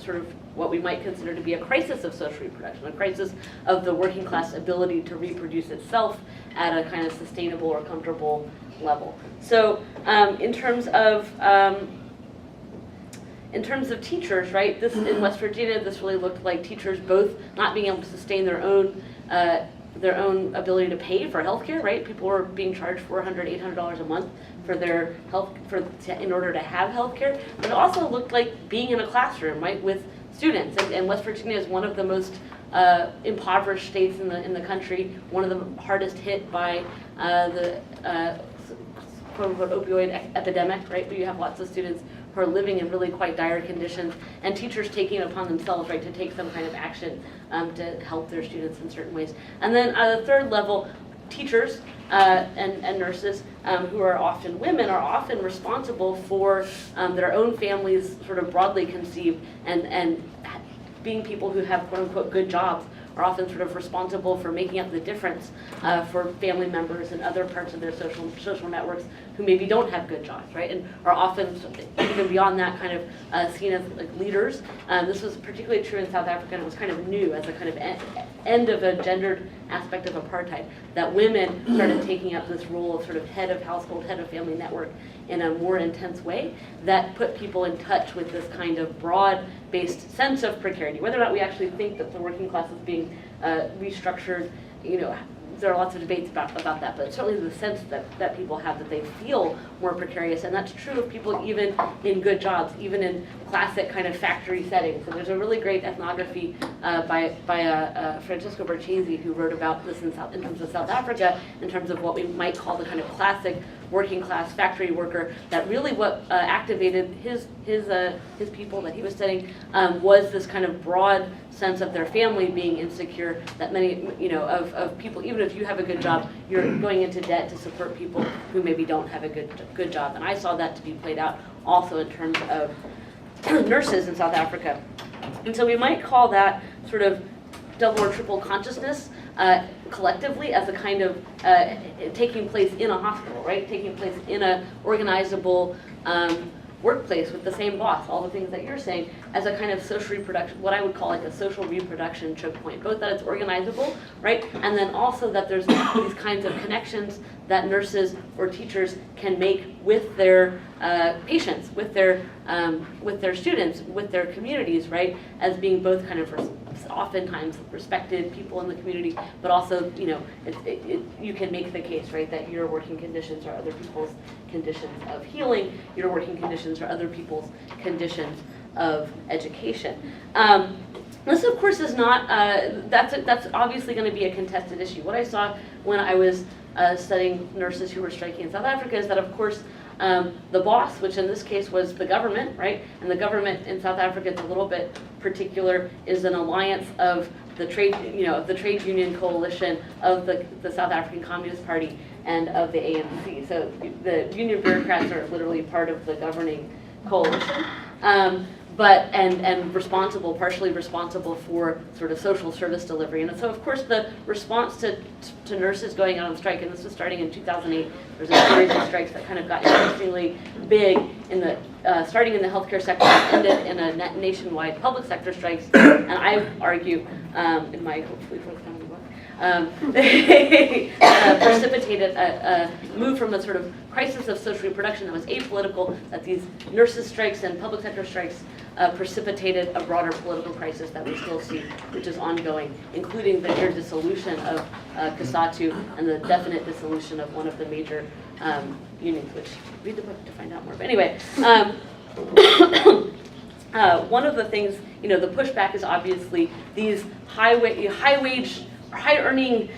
sort of what we might consider to be a crisis of social reproduction, a crisis of the working class ability to reproduce itself at a kind of sustainable or comfortable level. So in terms of teachers, right, this in West Virginia, this really looked like teachers both not being able to sustain their own their own ability to pay for healthcare, right? People were being charged $400, $800 a month for their in order to have healthcare. But it also looked like being in a classroom, right, with students. And West Virginia is one of the most impoverished states in the country, one of the hardest hit by the quote-unquote opioid epidemic, right? Where you have lots of students who are living in really quite dire conditions, and teachers taking it upon themselves, right, to take some kind of action to help their students in certain ways. And then at the third level, teachers and nurses who are often women are often responsible for their own families, sort of broadly conceived, and being people who have quote-unquote good jobs are often sort of responsible for making up the difference for family members and other parts of their social networks who maybe don't have good jobs, right? And are often, even beyond that, kind of seen as like leaders. This was particularly true in South Africa, and it was kind of new as a kind of end of a gendered aspect of apartheid, that women started taking up this role of sort of head of household, head of family network in a more intense way that put people in touch with this kind of broad-based sense of precarity. Whether or not we actually think that the working class is being restructured, you know, there are lots of debates about that, but certainly the sense that people have that they feel more precarious, and that's true of people even in good jobs, even in classic kind of factory settings. So there's a really great ethnography by Francisco Borchese, who wrote about this in terms of South Africa, in terms of what we might call the kind of classic working class factory worker, that really what activated his people that he was studying was this kind of broad sense of their family being insecure, that many, you know, of people, even if you have a good job, you're going into debt to support people who maybe don't have a good job. And I saw that to be played out also in terms of nurses in South Africa. And so we might call that sort of double or triple consciousness collectively as a kind of taking place in a hospital, right? Taking place in a organizable workplace with the same boss, all the things that you're saying, as a kind of social reproduction, what I would call like a social reproduction choke point, both that it's organizable, right, and then also that there's these kinds of connections that nurses or teachers can make with their patients, with their students, with their communities, right, as being both kind of oftentimes respected people in the community, but also, you know, you can make the case, right, that your working conditions are other people's conditions of healing, your working conditions are other people's conditions of education. This, of course, is not, that's obviously going to be a contested issue. What I saw when I was studying nurses who were striking in South Africa is that, of course, the boss, which in this case was the government, right? And the government in South Africa, it's a little bit particular, is an alliance of the trade, you know, of the trade union coalition, of the South African Communist Party, and of the ANC. So the union bureaucrats are literally part of the governing coalition. But responsible, partially responsible for sort of social service delivery. And so, of course, the response to nurses going out on strike, and this was starting in 2008, there was a series of strikes that kind of got increasingly big in the starting in the healthcare sector, and ended in a nationwide public sector strikes. And I argue in my hopefully forthcoming book, they precipitated a move from a sort of crisis of social reproduction that was apolitical, that these nurses' strikes and public sector strikes precipitated a broader political crisis that we still see, which is ongoing, including the near dissolution of COSATU and the definite dissolution of one of the major unions, which read the book to find out more. But anyway, one of the things, you know, the pushback is obviously these high-wage, high-earning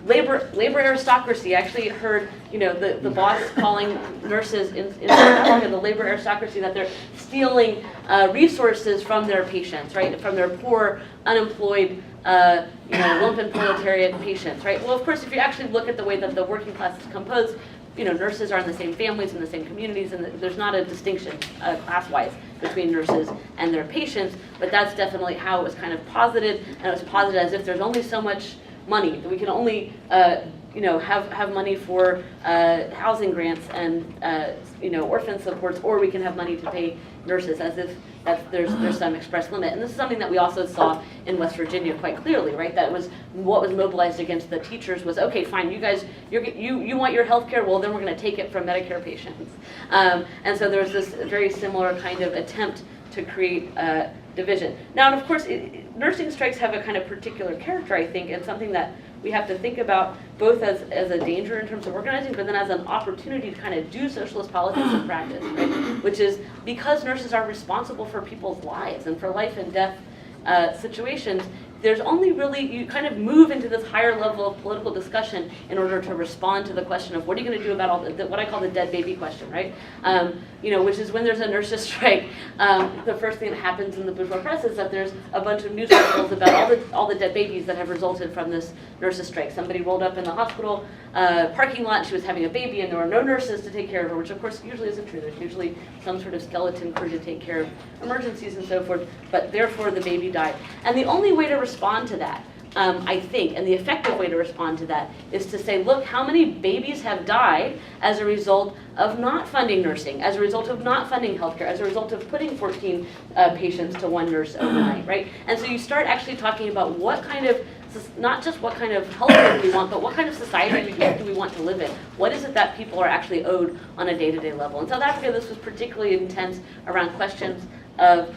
labor aristocracy. I actually heard, you know, the boss calling nurses in South Africa, the labor aristocracy, that they're stealing resources from their patients, right, from their poor, unemployed, you know, lumpen proletariat patients, right. Well, of course, if you actually look at the way that the working class is composed, you know, nurses are in the same families, in the same communities, and there's not a distinction class-wise between nurses and their patients, but that's definitely how it was kind of posited, and it was posited as if there's only so much money, that we can only you know, have money for housing grants and you know, orphan supports, or we can have money to pay nurses, as if there's some express limit. And this is something that we also saw in West Virginia quite clearly, right? That was what was mobilized against the teachers was, okay, fine, you guys, you want your health care, well, then we're going to take it from Medicare patients. And so there was this very similar kind of attempt to create division. Now, and of course, nursing strikes have a kind of particular character, I think, and something that we have to think about both as a danger in terms of organizing, but then as an opportunity to kind of do socialist politics in practice, right? Which is because nurses are responsible for people's lives and for life and death situations, there's only really, you kind of move into this higher level of political discussion in order to respond to the question of what are you going to do about all what I call the dead baby question, right? Which is when there's a nurses strike, the first thing that happens in the bourgeois press is that there's a bunch of news articles about all the dead babies that have resulted from this nurses strike. Somebody rolled up in the hospital parking lot, and she was having a baby, and there were no nurses to take care of her, which of course usually isn't true. There's usually some sort of skeleton crew to take care of emergencies and so forth, but therefore the baby died. And the only way to respond to that, I think, and the effective way to respond to that is to say, look, how many babies have died as a result of not funding nursing, as a result of not funding healthcare, as a result of putting 14 patients to one nurse overnight, right? And so you start actually talking about what kind of, not just what kind of healthcare do we want, but what kind of society do we want to live in? What is it that people are actually owed on a day-to-day level? In South Africa, this was particularly intense around questions of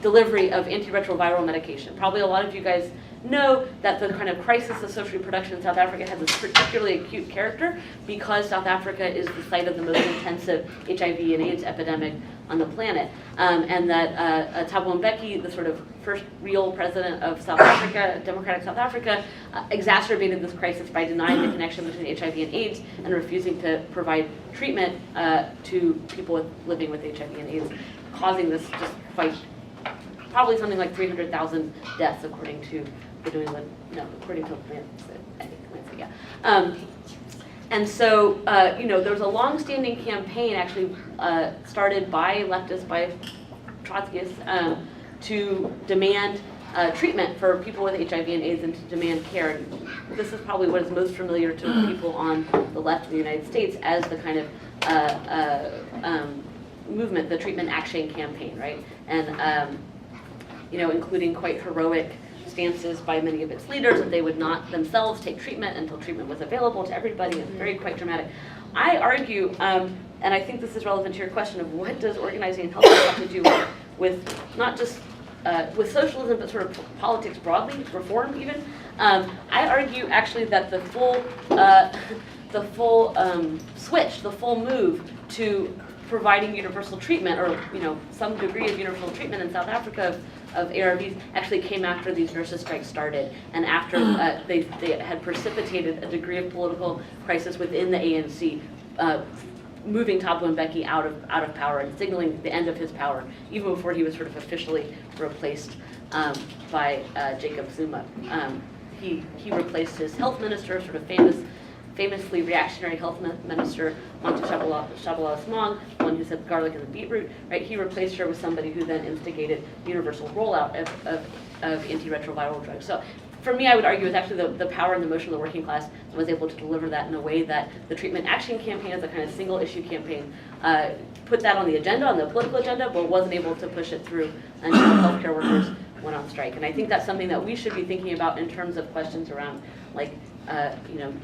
delivery of antiretroviral medication. Probably a lot of you guys know that the kind of crisis of social reproduction in South Africa has this particularly acute character because South Africa is the site of the most intensive HIV and AIDS epidemic on the planet. And that Thabo Mbeki, the sort of first real president of South Africa, democratic South Africa, exacerbated this crisis by denying the connection between HIV and AIDS and refusing to provide treatment to people living with HIV and AIDS, causing this just quite, probably something like 300,000 deaths according to according to Lancet, yeah. And so, there was a long-standing campaign actually started by leftists, by Trotskyists, to demand treatment for people with HIV and AIDS and to demand care. And this is probably what is most familiar to people on the left of the United States as the kind of movement, the Treatment Action Campaign, right? And, including quite heroic stances by many of its leaders that they would not themselves take treatment until treatment was available to everybody. It's very quite dramatic. I argue, and I think this is relevant to your question of what does organizing and healthcare have to do with not just with socialism, but sort of politics broadly, reform even. I argue actually that the full switch, the full move to providing universal treatment, or some degree of universal treatment in South Africa of ARVs actually came after these nurses' strikes started, and after they had precipitated a degree of political crisis within the ANC, moving Thabo Mbeki out of power and signaling the end of his power, even before he was sort of officially replaced by Jacob Zuma. He replaced his health minister, sort of famously reactionary health minister, Monty Shabalala-Smong, one who said garlic and the beetroot, right? He replaced her with somebody who then instigated universal rollout of antiretroviral drugs. So for me, I would argue it's actually the power and the motion of the working class that was able to deliver that in a way that the Treatment Action Campaign as a kind of single issue campaign put that on the agenda, on the political agenda, but wasn't able to push it through until healthcare workers went on strike. And I think that's something that we should be thinking about in terms of questions around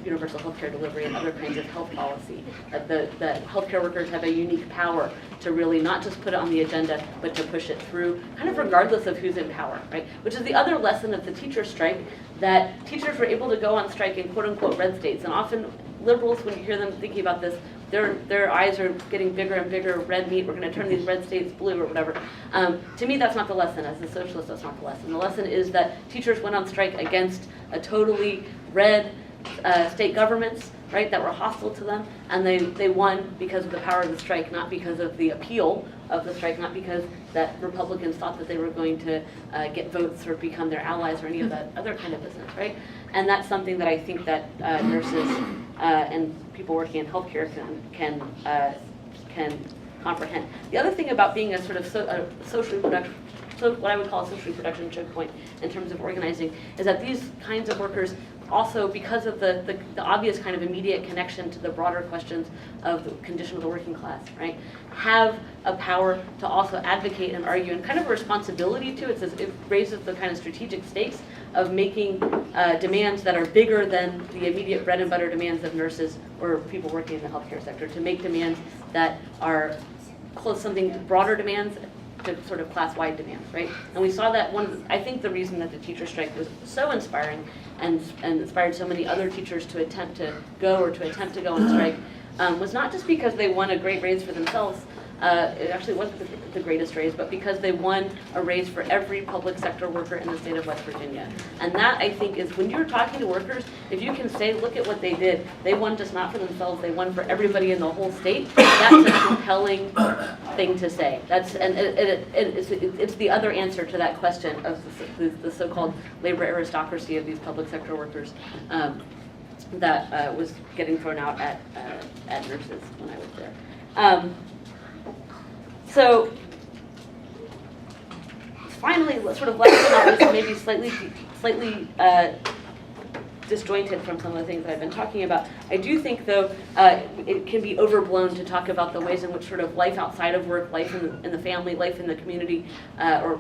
universal healthcare delivery and other kinds of health policy. That the healthcare workers have a unique power to really not just put it on the agenda, but to push it through, kind of regardless of who's in power, right? Which is the other lesson of the teacher strike, that teachers were able to go on strike in quote-unquote red states. And often liberals, when you hear them thinking about this, their eyes are getting bigger and bigger, red meat, we're going to turn these red states blue or whatever. To me, that's not the lesson. As a socialist, that's not the lesson. The lesson is that teachers went on strike against a totally red state governments, right, that were hostile to them, and they won because of the power of the strike, not because of the appeal of the strike, not because that Republicans thought that they were going to get votes or become their allies or any of that other kind of business, right? And that's something that I think that nurses and people working in healthcare can comprehend. The other thing about being a sort of social production, what I would call a social production choke point in terms of organizing, is that these kinds of workers also, because of the obvious kind of immediate connection to the broader questions of the condition of the working class, right, have a power to also advocate and argue, and kind of a responsibility to it. It raises the kind of strategic stakes of making demands that are bigger than the immediate bread and butter demands of nurses or people working in the healthcare sector, to make demands that are something broader demands to sort of class-wide demands, right? And we saw that I think the reason that the teacher strike was so inspiring and inspired so many other teachers to attempt to go on strike was not just because they won a great raise for themselves. It actually wasn't the greatest raise, but because they won a raise for every public sector worker in the state of West Virginia. And that, I think, is when you're talking to workers, if you can say, look at what they did, they won just not for themselves, they won for everybody in the whole state, that's a compelling thing to say. It's the other answer to that question of the so-called labor aristocracy of these public sector workers that was getting thrown out at nurses when I was there. So finally, sort of last but not least, maybe slightly disjointed from some of the things that I've been talking about. I do think, though, it can be overblown to talk about the ways in which sort of life outside of work, life in the family, life in the community, or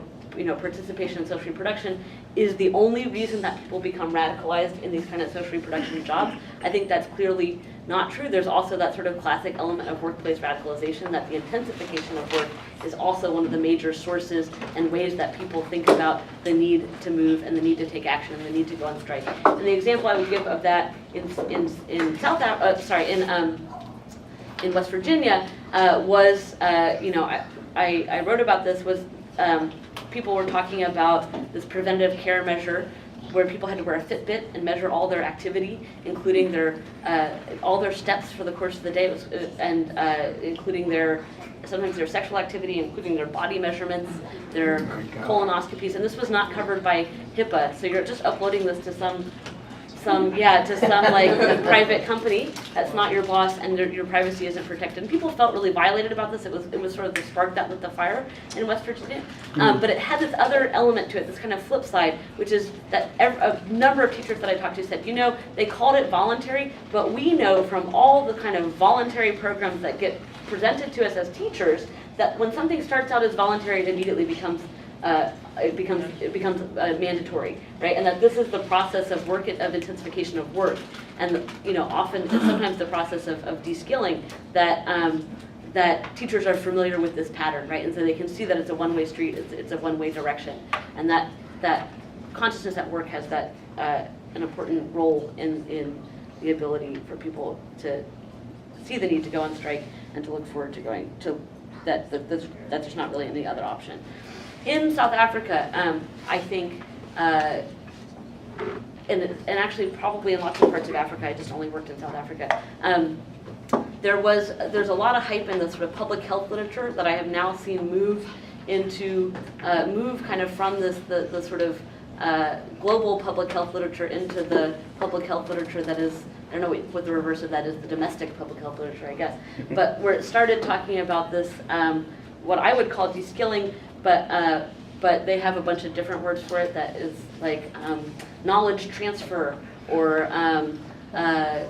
participation in social reproduction is the only reason that people become radicalized in these kind of social reproduction jobs. I think that's clearly not true. There's also that sort of classic element of workplace radicalization, that the intensification of work is also one of the major sources and ways that people think about the need to move and the need to take action and the need to go on strike. And the example I would give of that in West Virginia was, I wrote about this, was people were talking about this preventative care measure where people had to wear a Fitbit and measure all their activity, including all their steps for the course of the day, and including sometimes their sexual activity, including their body measurements, their colonoscopies, and this was not covered by HIPAA. So you're just uploading this to some like private company that's not your boss, and your privacy isn't protected. And people felt really violated about this. It was sort of the spark that lit the fire in West Virginia. But it had this other element to it, this kind of flip side, which is that a number of teachers that I talked to said, they called it voluntary, but we know from all the kind of voluntary programs that get presented to us as teachers that when something starts out as voluntary, it immediately becomes mandatory, right? And that this is the process of of intensification of work, and often it's sometimes the process of de-skilling that teachers are familiar with this pattern, right? And so they can see that it's a one-way street, it's a one-way direction, and that consciousness at work has that an important role in the ability for people to see the need to go on strike and to look forward to going to that there's not really any other option. In South Africa, I think, and actually probably in lots of parts of Africa, I just only worked in South Africa, there's a lot of hype in the sort of public health literature that I have now seen move kind of from the sort of global public health literature into the public health literature that is, I don't know what the reverse of that is, the domestic public health literature, I guess, but where it started talking about this, what I would call de-skilling, but they have a bunch of different words for it that is like knowledge transfer or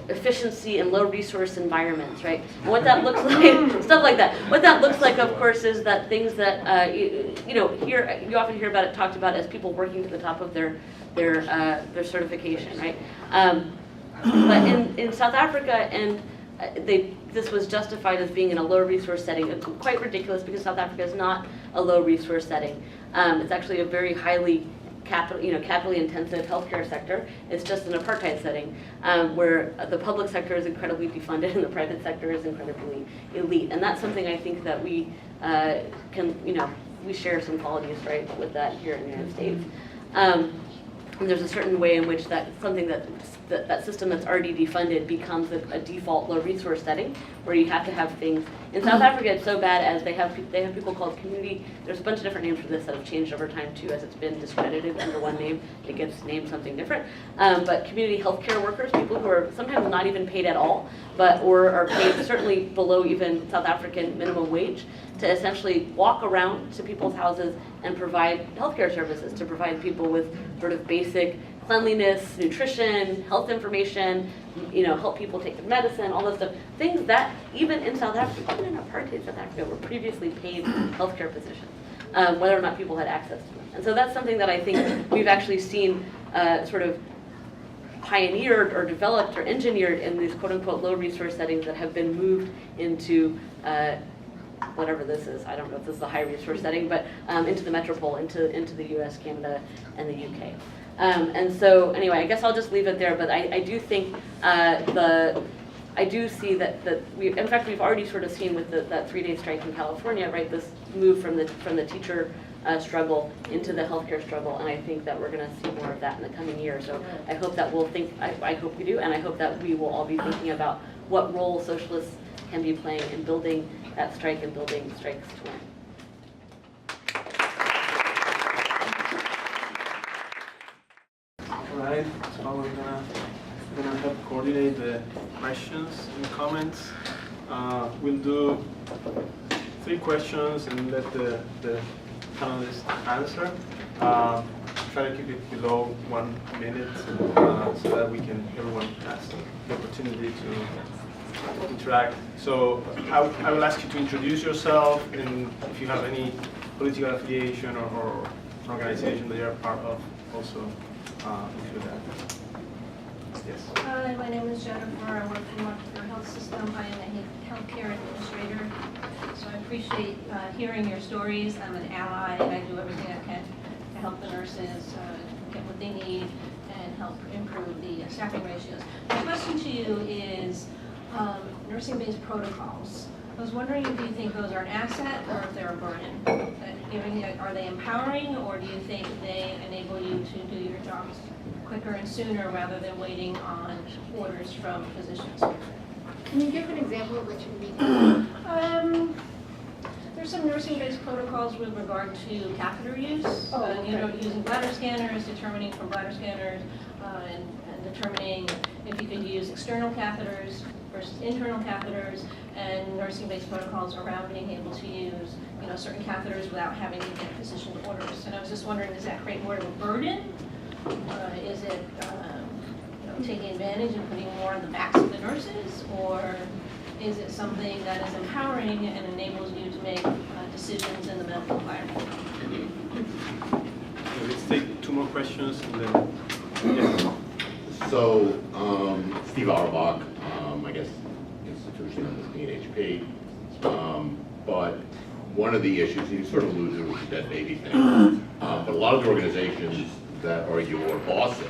efficiency in low resource environments, right? And what that looks like, stuff like that. What that looks like, of course, is that things that you often hear about it talked about as people working to the top of their certification, right? But in South Africa, and this was justified as being in a low resource setting. It's quite ridiculous because South Africa is not a low resource setting. It's actually a very highly capitally intensive healthcare sector. It's just an apartheid setting where the public sector is incredibly defunded and the private sector is incredibly elite. And that's something I think that we we share some qualities, right, with that here in the United States. And there's a certain way in which something that system that's already defunded becomes a default low resource setting where you have to have things. In South Africa, it's so bad as they have people called community. There's a bunch of different names for this that have changed over time too, as it's been discredited under one name. It gets named something different. But community healthcare workers, people who are sometimes not even paid at all, or are paid certainly below even South African minimum wage, to essentially walk around to people's houses and provide healthcare services, to provide people with sort of basic cleanliness, nutrition, health information, help people take their medicine, all those stuff. Things that even in South Africa, even in apartheid South Africa, were previously paid healthcare positions, whether or not people had access to them. And so that's something that I think we've actually seen sort of pioneered or developed or engineered in these quote-unquote low resource settings that have been moved into whatever this is, I don't know if this is a high resource setting, but into the metropole, into the US, Canada, and the UK. And so anyway, I guess I'll just leave it there, but I do think I do see that in fact, we've already sort of seen with that 3-day strike in California, right, this move from the teacher struggle into the healthcare struggle, and I think that we're going to see more of that in the coming year. So I hope that we'll think, I hope we do, and I hope that we will all be thinking about what role socialists can be playing in building that strike and building strikes to win. All right, so we're gonna help coordinate the questions and comments. We'll do 3 questions and let the panelists answer. Try to keep it below 1 minute so that everyone has the opportunity to interact. So I will ask you to introduce yourself, and if you have any political affiliation or organization that you're a part of, also include that. Yes. Hi, my name is Jennifer. I work for Montclair Health System. I am a healthcare administrator. So I appreciate hearing your stories. I'm an ally, and I do everything I can to help the nurses get what they need and help improve the staffing ratios. My question to you is nursing-based protocols. I was wondering if you think those are an asset or if they're a burden. Are they empowering, or do you think they enable you to do your jobs quicker and sooner rather than waiting on orders from physicians? Can you give an example of what you mean? There's some nursing-based protocols with regard to catheter use. Using bladder scanners, determining from bladder scanners, and determining if you could use external catheters versus internal catheters, and nursing-based protocols around being able to use certain catheters without having to get physician orders. And I was just wondering, does that create more of a burden? Is it taking advantage and putting more on the backs of the nurses, or is it something that is empowering and enables you to make decisions in the medical environment? Let's take 2 more questions and then. Yeah. So, Steve Auerbach, I guess institution of the PNHP, but one of the issues you sort of alluded to was the dead baby thing. But a lot of the organizations that are your bosses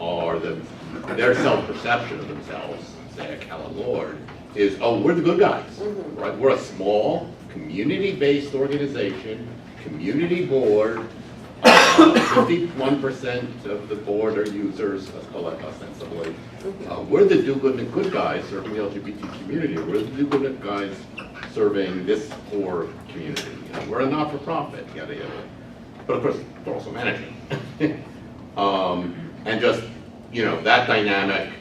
are their self-perception of themselves, say a Calla Lord, is, oh, we're the good guys, right? We're a small, community-based organization, community board. 51% of the board are users, let's call that ostensibly. We're the do-good good guys serving the LGBT community. We're the do-good guys serving this poor community. We're a not-for-profit, yada yada. But of course, we're also managing. And just, that dynamic,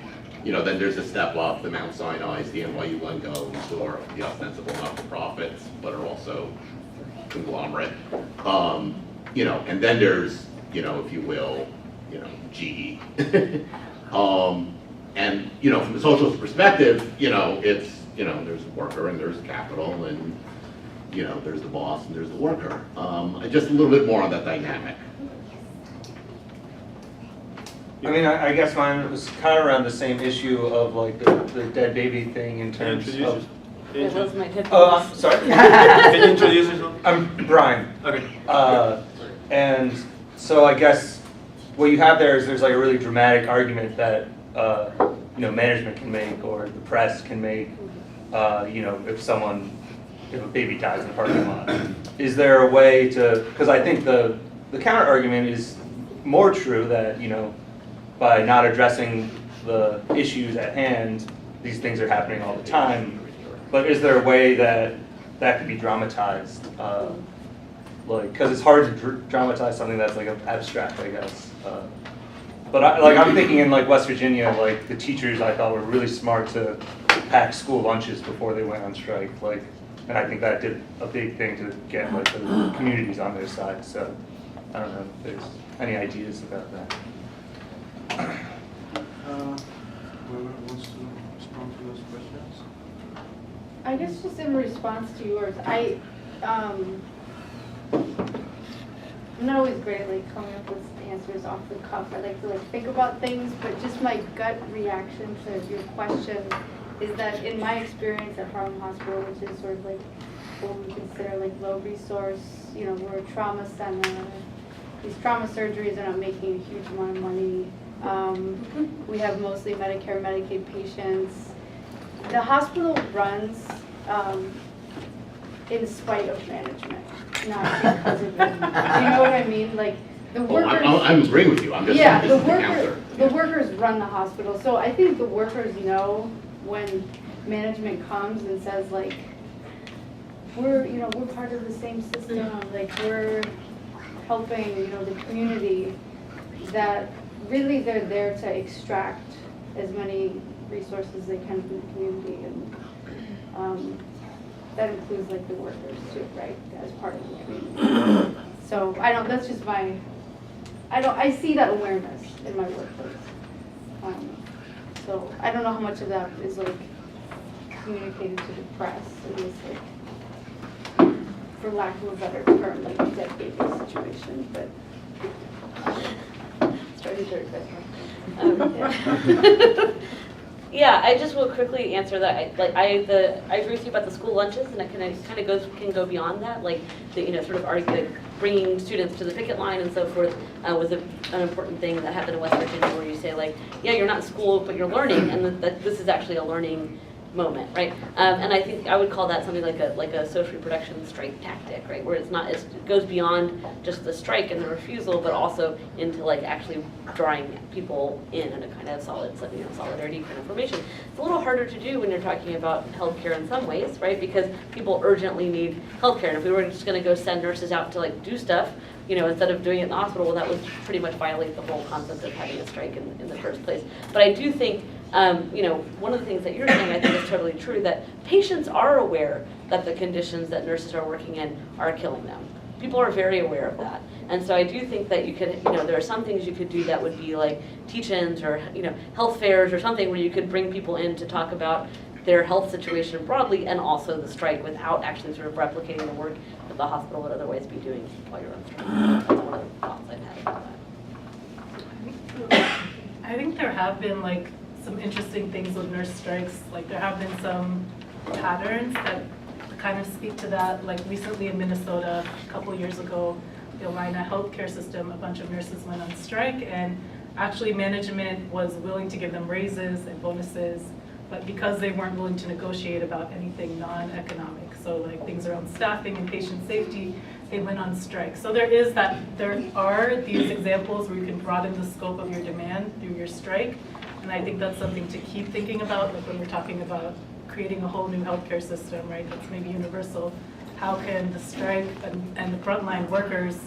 then there's a step up, the Mount Sinai's, the NYU Langos, who are the ostensible not-for-profits, but are also conglomerate. And then there's, if you will, GE. And, from the socialist perspective, it's, there's a worker and there's capital and, there's the boss and there's the worker. Just a little bit more on that dynamic. I mean, I guess mine was kind of around the same issue of like the dead baby thing in terms of. Oh, sorry. Can you introduce yourself? I'm Brian. Okay. And so I guess what you have there is there's like a really dramatic argument that management can make or the press can make. If a baby dies in the parking lot, is there a way to? Because I think the counter argument is more true that by not addressing the issues at hand, these things are happening all the time. But is there a way that could be dramatized? Because it's hard to dramatize something that's like abstract, I guess. But I'm thinking in like West Virginia, like the teachers I thought were really smart to pack school lunches before they went on strike. And I think that did a big thing to get like the communities on their side. So I don't know if there's any ideas about that. Whoever wants to respond to those questions? I guess just in response to yours, I'm not always great at like coming up with answers off the cuff. I like to think about things, but just my gut reaction to your question is that in my experience at Harlem Hospital, which is sort of like what we consider like low resource, we're a trauma center. These trauma surgeries are not making a huge amount of money. We have mostly Medicare, Medicaid patients. The hospital runs in spite of management, not because of it. Do you know what I mean? Like the workers. I'm agreeing with you. I'm just Yeah, saying, this is the counter. the workers run the hospital. So I think the workers know when management comes and says like, we're part of the same system. Like we're helping the community, that really they're there to extract as many resources as they can from the community, and that includes like the workers too, right, as part of the community. So that's just I see that awareness in my workplace. So I don't know how much of that is like communicated to the press in this like, for lack of a better term, like dead baby situation, but starting third question. Yeah, I just will quickly answer that. I agree with you about the school lunches, and it kind of can go beyond that. Like sort of bringing students to the picket line and so forth was an important thing that happened in West Virginia, where you say like, yeah, you're not in school, but you're learning, and that this is actually a learning moment, right? And I think I would call that something like a social reproduction strike tactic, right? Where it goes beyond just the strike and the refusal, but also into like actually drawing people in a kind of solidarity kind of formation. It's a little harder to do when you're talking about healthcare in some ways, right? Because people urgently need healthcare, and if we were just going to go send nurses out to like do stuff, instead of doing it in the hospital, well, that would pretty much violate the whole concept of having a strike in the first place. But I do think one of the things that you're saying, I think, is totally true, that patients are aware that the conditions that nurses are working in are killing them. People are very aware of that. And so I do think that you could, there are some things you could do that would be like teach-ins or, health fairs or something where you could bring people in to talk about their health situation broadly, and also the strike, without actually sort of replicating the work that the hospital would otherwise be doing while you're on strike. That's one of the thoughts I've had about that. I think there have been like some interesting things with nurse strikes. Like there have been some patterns that kind of speak to that. Like recently in Minnesota, a couple years ago, the Allina healthcare system, a bunch of nurses went on strike, and actually management was willing to give them raises and bonuses, but because they weren't willing to negotiate about anything non-economic, so like things around staffing and patient safety, they went on strike. So there are these examples where you can broaden the scope of your demand through your strike. And I think that's something to keep thinking about, like when we're talking about creating a whole new healthcare system, right? That's maybe universal. How can the strike and the frontline workers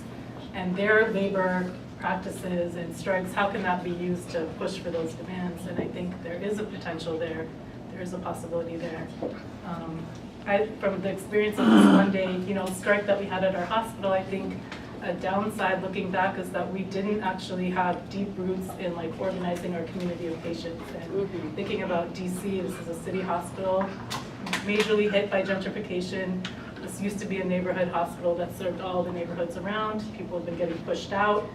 and their labor practices and strikes, how can that be used to push for those demands? And I think there is a potential there. There is a possibility there. From the experience of this one day, strike that we had at our hospital, I think a downside looking back is that we didn't actually have deep roots in like organizing our community of patients. And thinking about DC, this is a city hospital, majorly hit by gentrification. This used to be a neighborhood hospital that served all the neighborhoods around. People have been getting pushed out.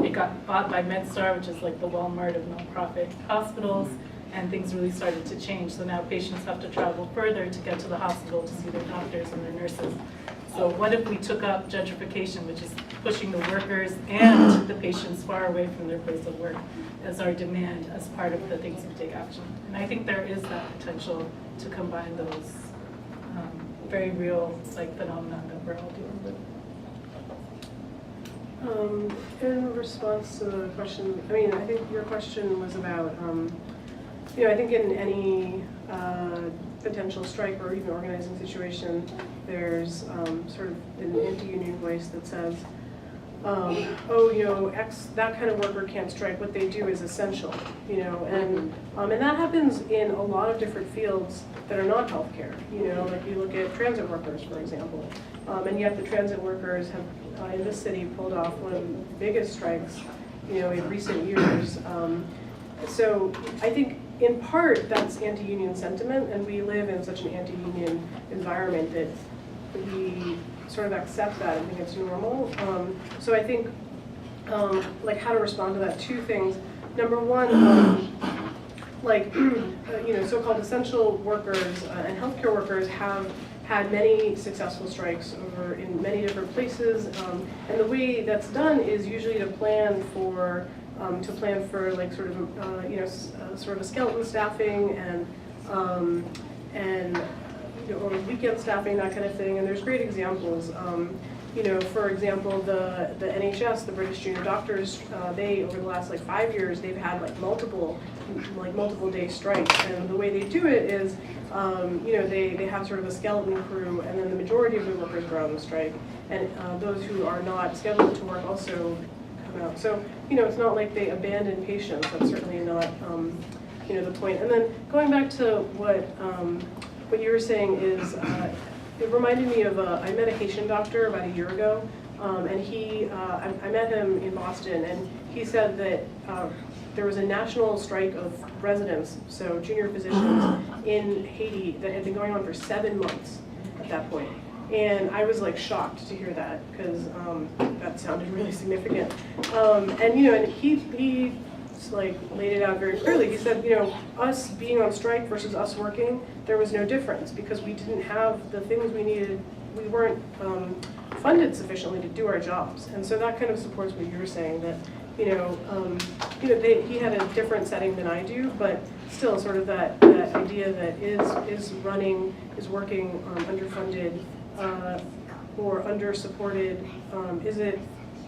It got bought by MedStar, which is like the Walmart of nonprofit hospitals, and things really started to change. So now patients have to travel further to get to the hospital to see their doctors and their nurses. So what if we took up gentrification, which is pushing the workers and the patients far away from their place of work, as our demand, as part of the things we take action? And I think there is that potential to combine those very real phenomenon that we're all dealing with. In response to the question, I think your question was about, I think in any potential strike or even organizing situation, there's sort of an anti-union voice that says, that kind of worker can't strike. What they do is essential, and that happens in a lot of different fields that are not healthcare. Like you look at transit workers, for example, and yet the transit workers have in this city pulled off one of the biggest strikes, in recent years. So I think in part that's anti-union sentiment, and we live in such an anti-union environment that we sort of accept that and think it's normal. So I think how to respond to that, two things. Number one, like, so-called essential workers and healthcare workers have had many successful strikes over in many different places, and the way that's done is usually to plan for like sort of sort of a skeleton staffing and or weekend staffing, that kind of thing. And there's great examples. For example, the NHS, the British Junior Doctors, they over the last like 5 years, they've had like multiple day strikes, and the way they do it is, they have sort of a skeleton crew, and then the majority of the workers go on the strike, and those who are not scheduled to work also come out. So, it's not like they abandon patients. That's certainly not, the point. And then going back to what you were saying is, it reminded me of I met a Haitian doctor about a year ago, and I met him in Boston, and he said that there was a national strike of residents, so junior physicians in Haiti, that had been going on for 7 months at that point. And I was like shocked to hear that, because that sounded really significant. And he like laid it out very clearly. He said, us being on strike versus us working, there was no difference, because we didn't have the things we needed. We weren't funded sufficiently to do our jobs. And so that kind of supports what you were saying, that he had a different setting than I do, but still sort of that idea that is working underfunded or under-supported,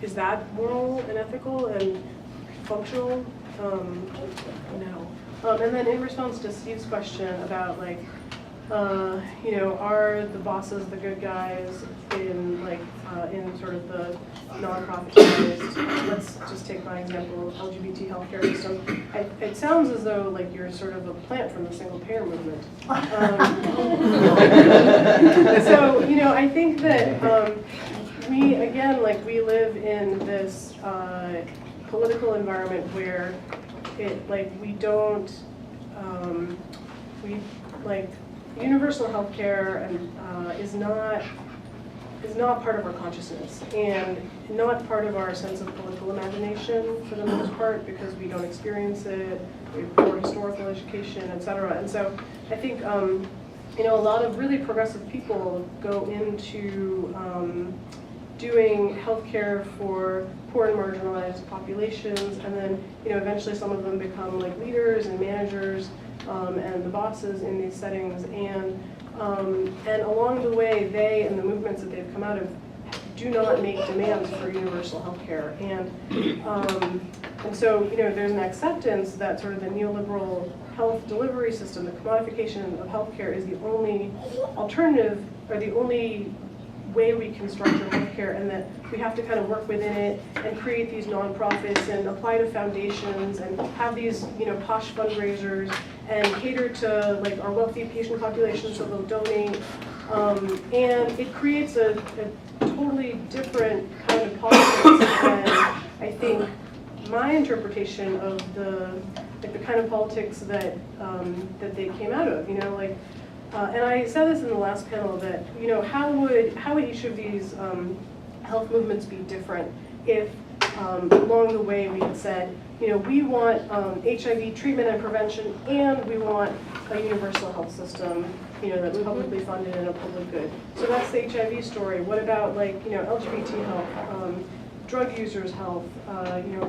is that moral and ethical and functional? No. And then in response to Steve's question about like, are the bosses the good guys in like in sort of the nonprofit guys? Let's just take my example of LGBT healthcare system. It sounds as though like you're sort of a plant from the single payer movement. So I think that we live in this political environment where universal health care is not part of our consciousness, and not part of our sense of political imagination for the most part, because we don't experience it, we have poor historical education, etc. And so I think a lot of really progressive people go into doing healthcare for poor and marginalized populations, and then eventually some of them become like leaders and managers and the bosses in these settings, and along the way they and the movements that they've come out of do not make demands for universal healthcare, and so there's an acceptance that sort of the neoliberal health delivery system, the commodification of healthcare, is the only alternative or the only way we can structure healthcare, and that we have to kind of work within it and create these nonprofits and apply to foundations and have these posh fundraisers and cater to like our wealthy patient population so they'll donate, and it creates a totally different kind of politics than I think my interpretation of the kind of politics that that they came out of. And I said this in the last panel that, how would each of these health movements be different if along the way we had said, we want HIV treatment and prevention, and we want a universal health system, that's publicly funded and a public good. So that's the HIV story. What about like, LGBT health, drug users health,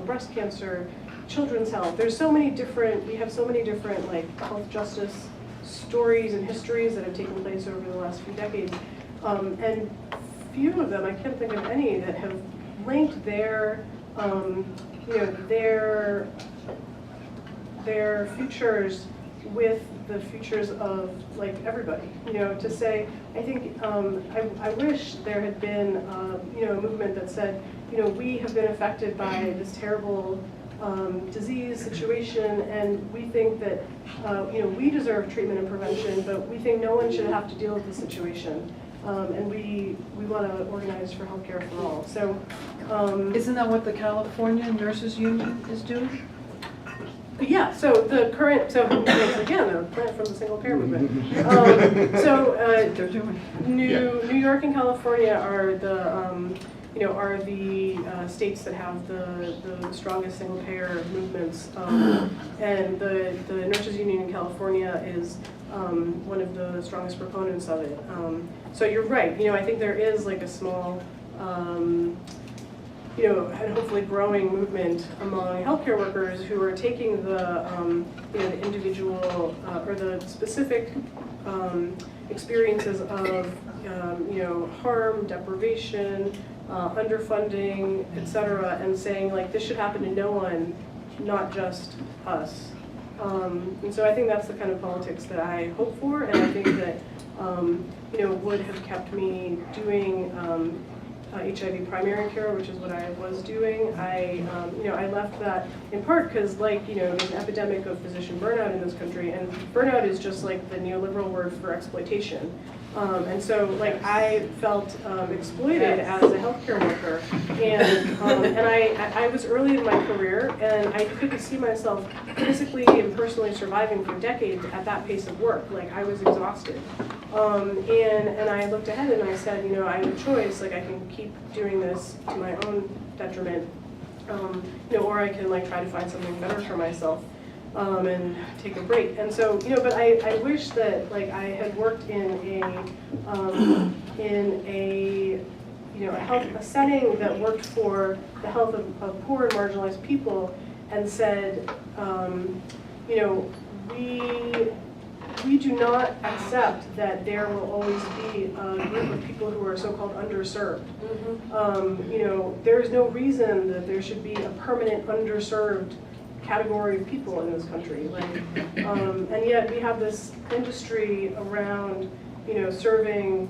breast cancer, children's health? There's so many different, we have so many different like health justice stories and histories that have taken place over the last few decades, and few of them, I can't think of any, that have linked their futures with the futures of like everybody. To say, I think I wish there had been a movement that said, we have been affected by this terrible disease situation, and we think that we deserve treatment and prevention, but we think no one should have to deal with the situation, and we want to organize for healthcare for all. So, Isn't that what the California Nurses Union is doing? yeah. So the current, once again, a plant from the single payer movement. They're doing. New York and California are are the states that have the strongest single payer movements. And the nurses union in California is one of the strongest proponents of it. So you're right, I think there is like a small, and hopefully growing movement among healthcare workers who are taking the, the individual or the specific experiences of, harm, deprivation, underfunding, et cetera, and saying like this should happen to no one, not just us. And so I think that's the kind of politics that I hope for, and I think that would have kept me doing HIV primary care, which is what I was doing. I left that in part because, there's an epidemic of physician burnout in this country, and burnout is just like the neoliberal word for exploitation. And so, I felt exploited as a healthcare worker, and I was early in my career, and I couldn't see myself physically and personally surviving for decades at that pace of work. I was exhausted, and I looked ahead and I said, I have a choice. I can keep doing this to my own detriment, or I can try to find something better for myself. And take a break. And so, but I wish that I had worked in a setting that worked for the health of poor and marginalized people, and said, we do not accept that there will always be a group of people who are so-called underserved. There is no reason that there should be a permanent underserved category of people in this country, and yet we have this industry around, serving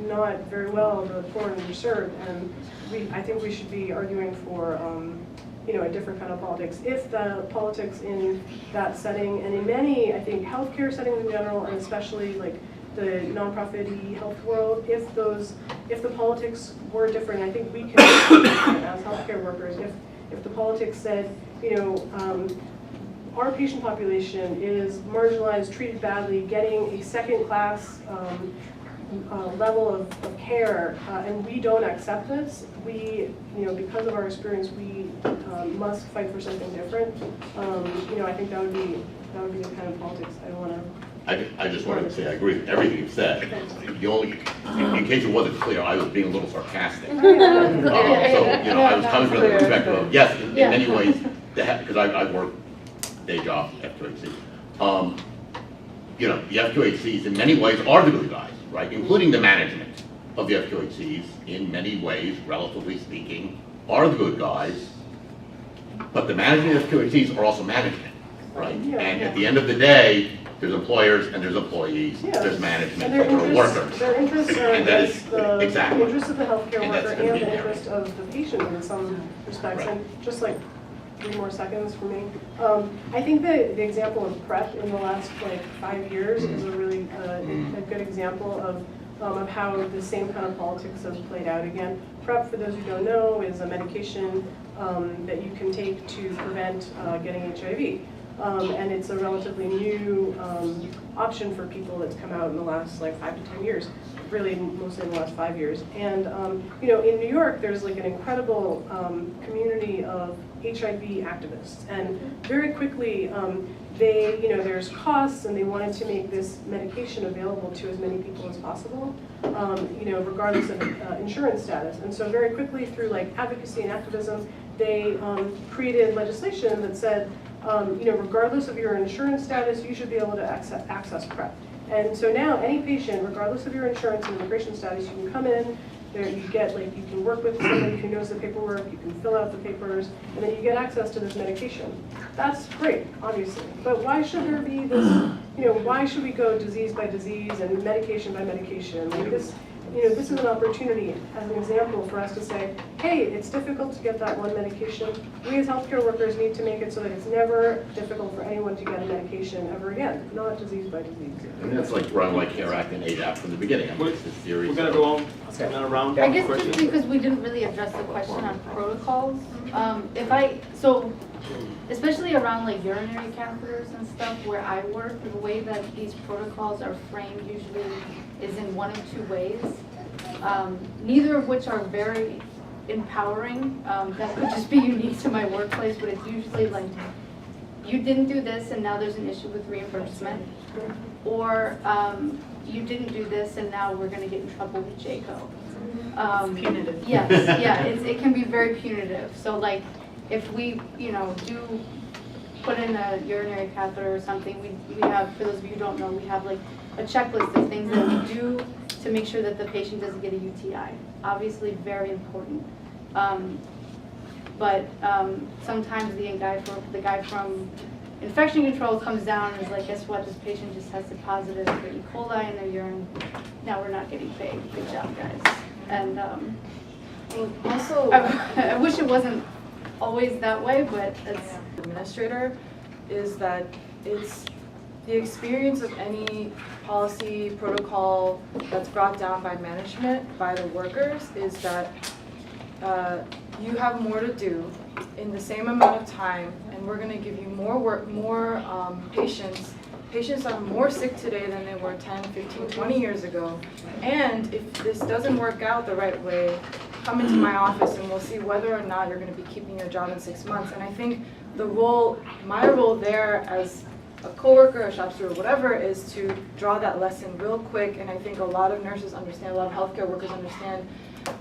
not very well the poor and underserved, and I think we should be arguing for, a different kind of politics. If the politics in that setting, and in many, I think, healthcare settings in general, and especially the nonprofit health world, if the politics were different, I think we can, as healthcare workers, if the politics said, our patient population is marginalized, treated badly, getting a second-class level of care, and we don't accept this. We, because of our experience, we must fight for something different. I think that would be the kind of politics I want to. I just wanted to say I agree with everything you've said. The only, in case it wasn't clear, I was being a little sarcastic. So, I was coming from the perspective of, yes, in many ways, because I work day job, FQHC. The FQHCs in many ways are the good guys, right? Including the management of the FQHCs, in many ways, relatively speaking, are the good guys. But the management of FQHCs are also management, right? And at the end of the day, there's employers and there's employees, there's management, and there are workers. Their interests are and that is, the interest of the healthcare and worker and the there. interest of the patient in some respects. Right. And just 3 more seconds for me. I think the example of PrEP in the last 5 years is a really a good example of how the same kind of politics has played out again. PrEP, for those who don't know, is a medication that you can take to prevent getting HIV. And it's a relatively new option for people that's come out in the last 5 to 10 years, really mostly in the last 5 years. And in New York, there's an incredible community of HIV activists, and very quickly there's costs, and they wanted to make this medication available to as many people as possible, regardless of insurance status. And so very quickly, through advocacy and activism, they created legislation that said, regardless of your insurance status, you should be able to access PrEP. And so now any patient, regardless of your insurance and immigration status, you can come in, there you get you can work with somebody who knows the paperwork, you can fill out the papers, and then you get access to this medication. That's great, obviously. But why should there be this, why should we go disease by disease and medication by medication? This is an opportunity, as an example, for us to say, hey, it's difficult to get that one medication. We as healthcare workers need to make it so that it's never difficult for anyone to get a medication ever again, not disease by disease. And that's Run Like Care Act and ADAP from the beginning. It's this series. We're going to go on another round I of guess questions. just because we didn't really address the question on protocols, especially around urinary catheters and stuff where I work, the way that these protocols are framed usually is in one of 2 ways. neither of which are very empowering. That could just be unique to my workplace, but it's usually like, you didn't do this and now there's an issue with reimbursement. Or you didn't do this and now we're gonna get in trouble with JCO. Punitive. Yes, yeah, it can be very punitive. So like, if we, do put in a urinary catheter or something, we have, for those of you who don't know, we have like a checklist of things that we do to make sure that the patient doesn't get a UTI. Obviously, very important. But sometimes the guy from infection control comes down and is like, guess what, this patient just tested positive for E. coli in their urine. Now we're not getting paid. Good job, guys. And Also, I wish it wasn't always that way, but it's administrator is that it's the experience of any policy protocol that's brought down by management, by the workers, is that you have more to do in the same amount of time, and we're going to give you more work, more patients. Patients are more sick today than they were 10, 15, 20 years ago. And if this doesn't work out the right way, come into my office and we'll see whether or not you're going to be keeping your job in 6 months. And I think my role there as a coworker, a shop steward, whatever, is to draw that lesson real quick. And I think a lot of nurses understand, a lot of healthcare workers understand,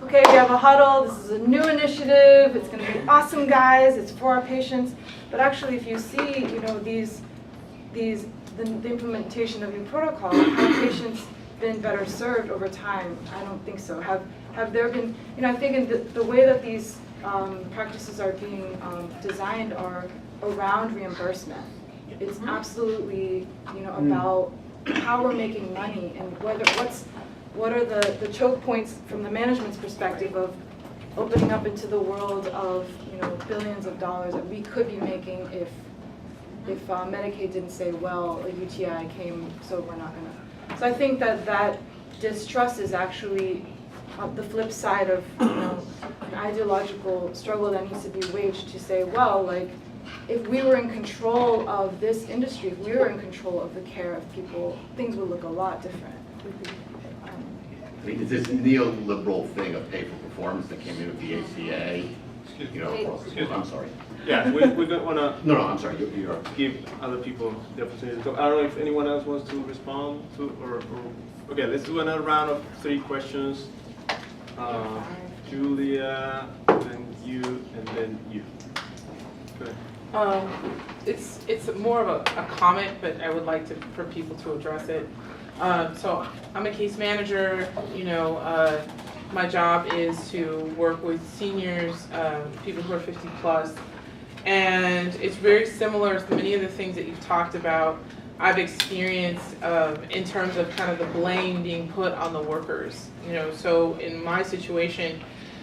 okay, we have a huddle, this is a new initiative, it's going to be awesome, guys, it's for our patients. But actually, if you see, the implementation of new protocol, have patients been better served over time? I don't think so. Have there been, I think in the way that these practices are being designed are around reimbursement. It's absolutely, about how we're making money and what are the choke points from the management's perspective of opening up into the world of, billions of dollars that we could be making if Medicaid didn't say, well, a UTI came, so we're not gonna. So I think that distrust is actually the flip side of an ideological struggle that needs to be waged to say, well, like, if we were in control of this industry, if we were in control of the care of people, things would look a lot different. I mean, it's this neoliberal thing of pay for performance that came in with the ACA. Excuse me. I'm sorry. Yeah, we don't want to No, I'm sorry. You're give other people the opportunity to talk. I don't know if anyone else wants to respond to, or okay, let's do another round of 3 questions. Julia, then you, and then you. Go ahead. It's more of a comment, but I would like for people to address it. So I'm a case manager. My job is to work with seniors, people who are 50 plus, and it's very similar to many of the things that you've talked about. I've experienced in terms of kind of the blame being put on the workers. So in my situation,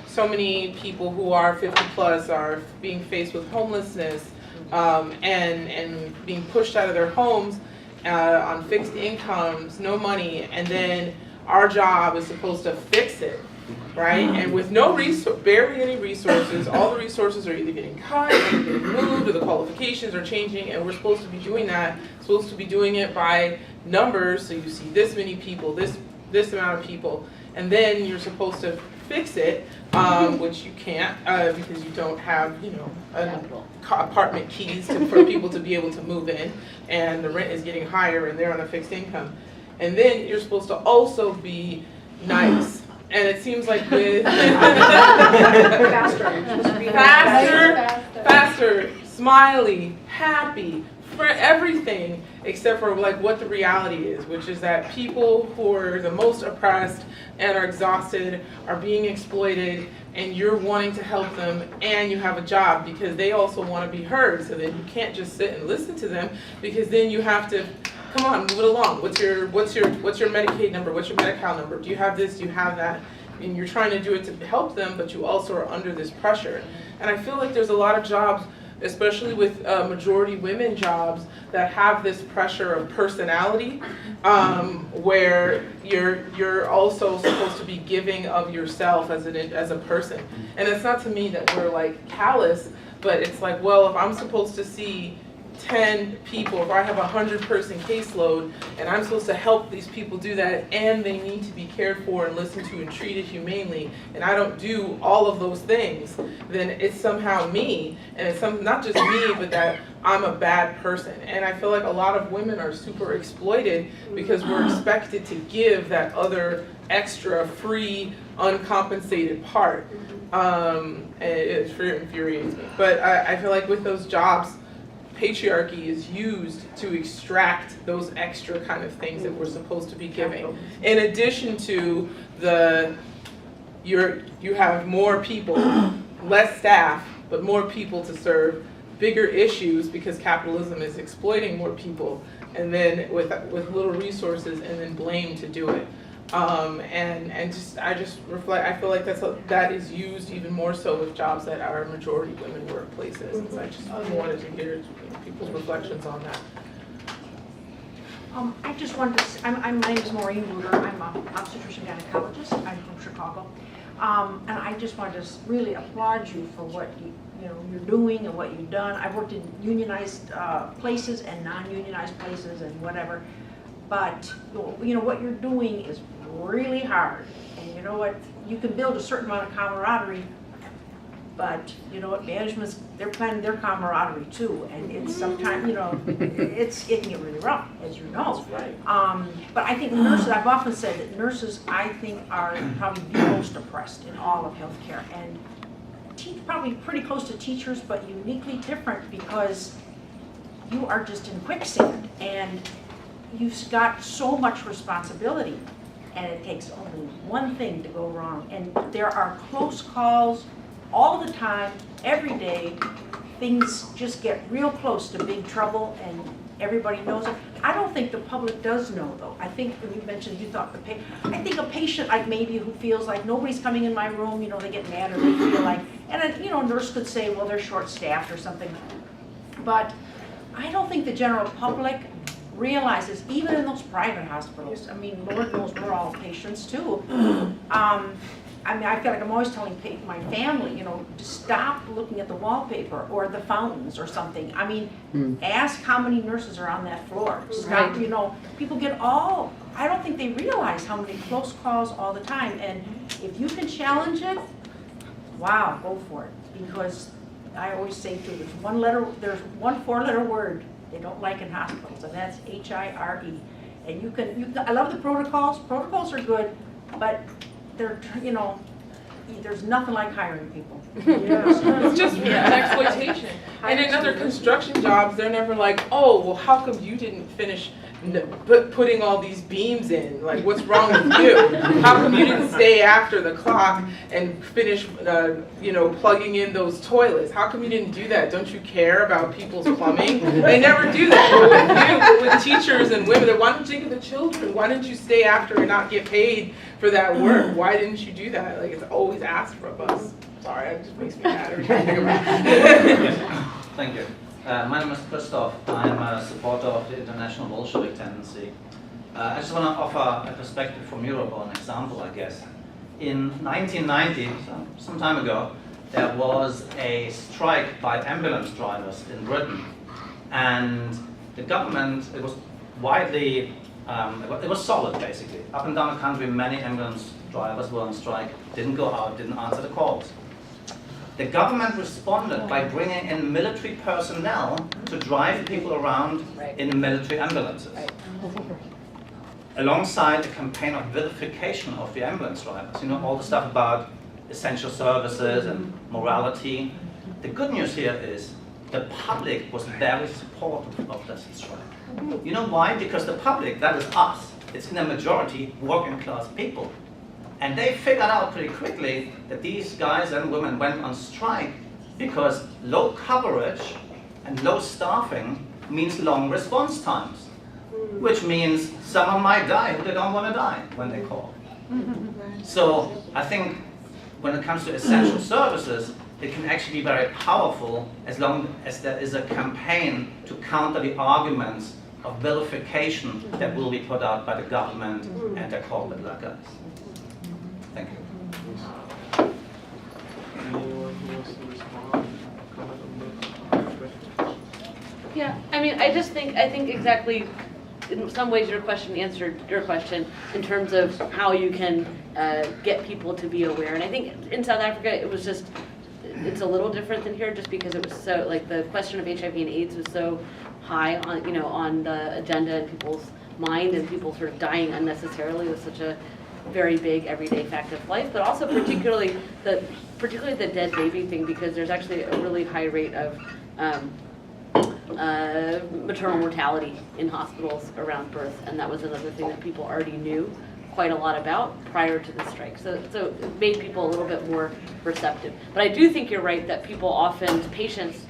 so many people who are 50 plus are being faced with homelessness and being pushed out of their homes on fixed incomes, no money, and then our job is supposed to fix it, right? And with barely any resources, all the resources are either getting cut, or they're getting moved, or the qualifications are changing, and we're supposed to be doing that, supposed to be doing it by numbers, so you see this many people, this amount of people, and then you're supposed to fix it, which you can't because you don't have, apartment keys for people to be able to move in, and the rent is getting higher and they're on a fixed income. And then you're supposed to also be nice. And it seems like with faster, smiley, happy, for everything except for like what the reality is, which is that people who are the most oppressed and are exhausted are being exploited, and you're wanting to help them, and you have a job because they also want to be heard. So then you can't just sit and listen to them, because then you have to, come on, move it along. What's your Medicaid number? What's your Medi-Cal number? Do you have this? Do you have that? And you're trying to do it to help them, but you also are under this pressure. And I feel like there's a lot of jobs, especially with majority women jobs, that have this pressure of personality, where you're also supposed to be giving of yourself as a person. And it's not to me that we're like callous, but it's like, well, if I'm supposed to see 10 people, or I have a 100-person caseload, and I'm supposed to help these people do that, and they need to be cared for and listened to and treated humanely, and I don't do all of those things, then it's somehow me, and it's not just me, but that I'm a bad person. And I feel like a lot of women are super exploited because we're expected to give that other extra free, uncompensated part. It infuriates me. But I feel like with those jobs, patriarchy is used to extract those extra kind of things that we're supposed to be giving. In addition to you have more people, less staff, but more people to serve, bigger issues because capitalism is exploiting more people, and then with little resources, and then blame to do it. I feel like that is used even more so with jobs that are majority women workplaces. And so I just wanted to hear people's reflections on that. I just wanted to, my name is Maureen Roona. I'm an obstetrician gynecologist. I'm from Chicago. And I just wanted to really applaud you for what you're doing and what you've done. I've worked in unionized places and non-unionized places and whatever. But what you're doing is really hard. And you know what? You can build a certain amount of camaraderie, but you know what? Management's, they're planning their camaraderie too. And it's sometimes, it can get really rough, as you know. That's right. But I think nurses, I've often said that nurses, I think, are probably the most oppressed in all of healthcare. And probably pretty close to teachers, but uniquely different because you are just in quicksand. And you've got so much responsibility, and it takes only one thing to go wrong. And there are close calls all the time, every day. Things just get real close to big trouble, and everybody knows it. I don't think the public does know, though. I think when you mentioned you thought I think a patient like maybe who feels like nobody's coming in my room, they get mad, or they feel like, and a nurse could say, well, they're short-staffed or something. But I don't think the general public realizes, even in those private hospitals, I mean, Lord knows we're all patients too. I feel like I'm always telling my family, to stop looking at the wallpaper or the fountains or something. I mean, ask how many nurses are on that floor. Stop, people get I don't think they realize how many close calls all the time. And if you can challenge it, wow, go for it. Because I always say too, there's one four-letter word they don't like in hospitals, and that's HIRE. And I love the protocols. Protocols are good, but they're, there's nothing like hiring people. It's just exploitation. And in other construction jobs, they're never like, oh, well, how come you didn't finish putting all these beams in? Like, what's wrong with you? How come you didn't stay after the clock and finish, plugging in those toilets? How come you didn't do that? Don't you care about people's plumbing? They never do that. But with teachers and women, why don't you think of the children? Why didn't you stay after and not get paid for that work? Why didn't you do that? Like, it's always asked from us. Sorry, it just makes me mad every time I think about it. Thank you. My name is Christoph. I'm a supporter of the international Bolshevik tendency. I just want to offer a perspective from Europe, or an example, I guess. In 1990, some time ago, there was a strike by ambulance drivers in Britain. And the government, it was widely, it was solid, basically. Up and down the country, many ambulance drivers were on strike, didn't go out, didn't answer the calls. The government responded by bringing in military personnel to drive people around in military ambulances. Alongside a campaign of vilification of the ambulance drivers, all the stuff about essential services and morality. The good news here is the public was very supportive of this strike. You know why? Because the public, that is us, it's in a majority working class people. And they figured out pretty quickly that these guys and women went on strike because low coverage and low staffing means long response times, which means someone might die who they don't want to die when they call. So I think when it comes to essential services, it can actually be very powerful as long as there is a campaign to counter the arguments of vilification that will be put out by the government and their corporate lackeys. Thank you. Anyone who wants to respond, comment on the question? Yeah, I mean, I think exactly, in some ways your question answered your question in terms of how you can get people to be aware. And I think in South Africa, it's a little different than here just because it was so, like the question of HIV and AIDS was so high on, on the agenda in people's mind, and people sort of dying unnecessarily was such a very big everyday fact of life, but also particularly the dead baby thing, because there's actually a really high rate of maternal mortality in hospitals around birth, and that was another thing that people already knew quite a lot about prior to the strike. So it made people a little bit more receptive. But I do think you're right that patients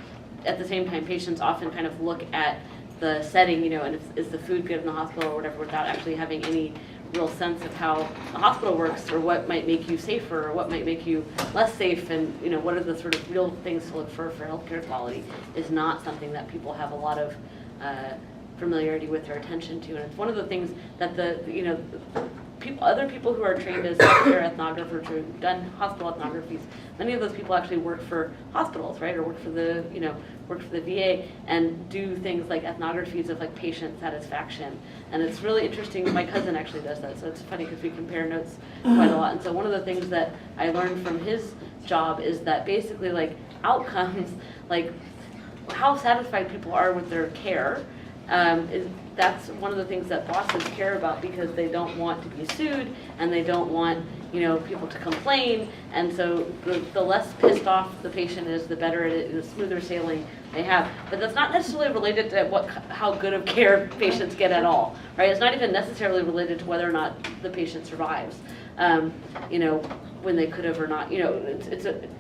often kind of look at the setting, and is the food good in the hospital or whatever, without actually having any real sense of how the hospital works, or what might make you safer, or what might make you less safe, and what are the sort of real things to look for healthcare quality is not something that people have a lot of familiarity with or attention to. And it's one of the things that other people who are trained as healthcare ethnographers or who've done hospital ethnographies, many of those people actually work for hospitals, right, or work for the VA and do things like ethnographies of like patient satisfaction. And it's really interesting. My cousin actually does that, so it's funny because we compare notes quite a lot. And so one of the things that I learned from his job is that basically like outcomes, like how satisfied people are with their care, that's one of the things that bosses care about, because they don't want to be sued and they don't want people to complain, and so the less pissed off the patient is, the better it is, the smoother sailing they have. But that's not necessarily related to how good of care patients get at all, right? It's not even necessarily related to whether or not the patient survives, when they could have or not.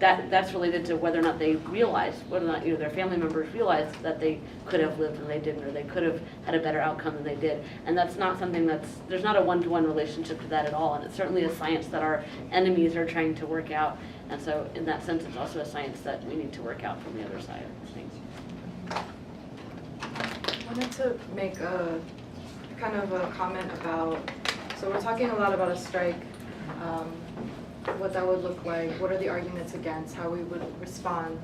That's related to whether or not they realize, whether or not their family members realize that they could have lived and they didn't, or they could have had a better outcome than they did. And that's not something there's not a one-to-one relationship to that at all. And it's certainly a science that our enemies are trying to work out. And so in that sense, it's also a science that we need to work out from the other side of things. I wanted to make a kind of a comment about, so we're talking a lot about a strike, what that would look like, what are the arguments against, how we would respond.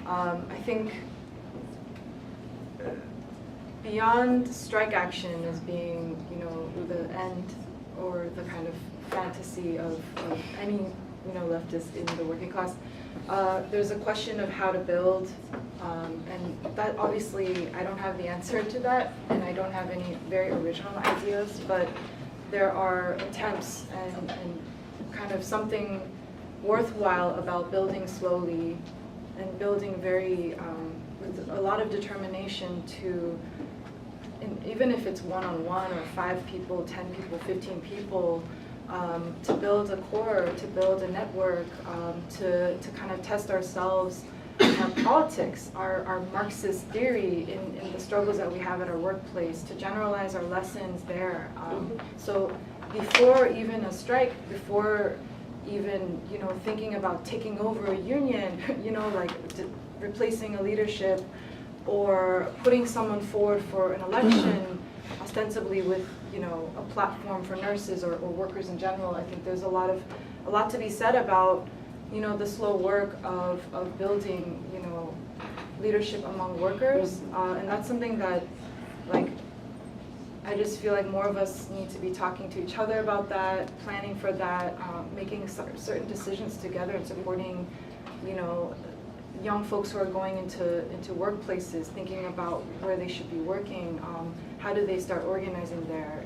I think beyond strike action as being, the end or the kind of fantasy of any, leftist in the working class, there's a question of how to build, and that obviously I don't have the answer to that, and I don't have any very original ideas, but there are attempts and kind of something worthwhile about building slowly and building very, with a lot of determination to, even if it's one-on-one or 5 people, 10 people, 15 people, to build a core, to build a network, to kind of test ourselves in our politics, our Marxist theory in the struggles that we have at our workplace, to generalize our lessons there. So before even a strike, before even thinking about taking over a union, like replacing a leadership or putting someone forward for an election, ostensibly with a platform for nurses or workers in general, I think there's a lot to be said about the slow work of building leadership among workers, and that's something that I just feel like more of us need to be talking to each other about that, planning for that, making certain decisions together and supporting, young folks who are going into workplaces, thinking about where they should be working, how do they start organizing there,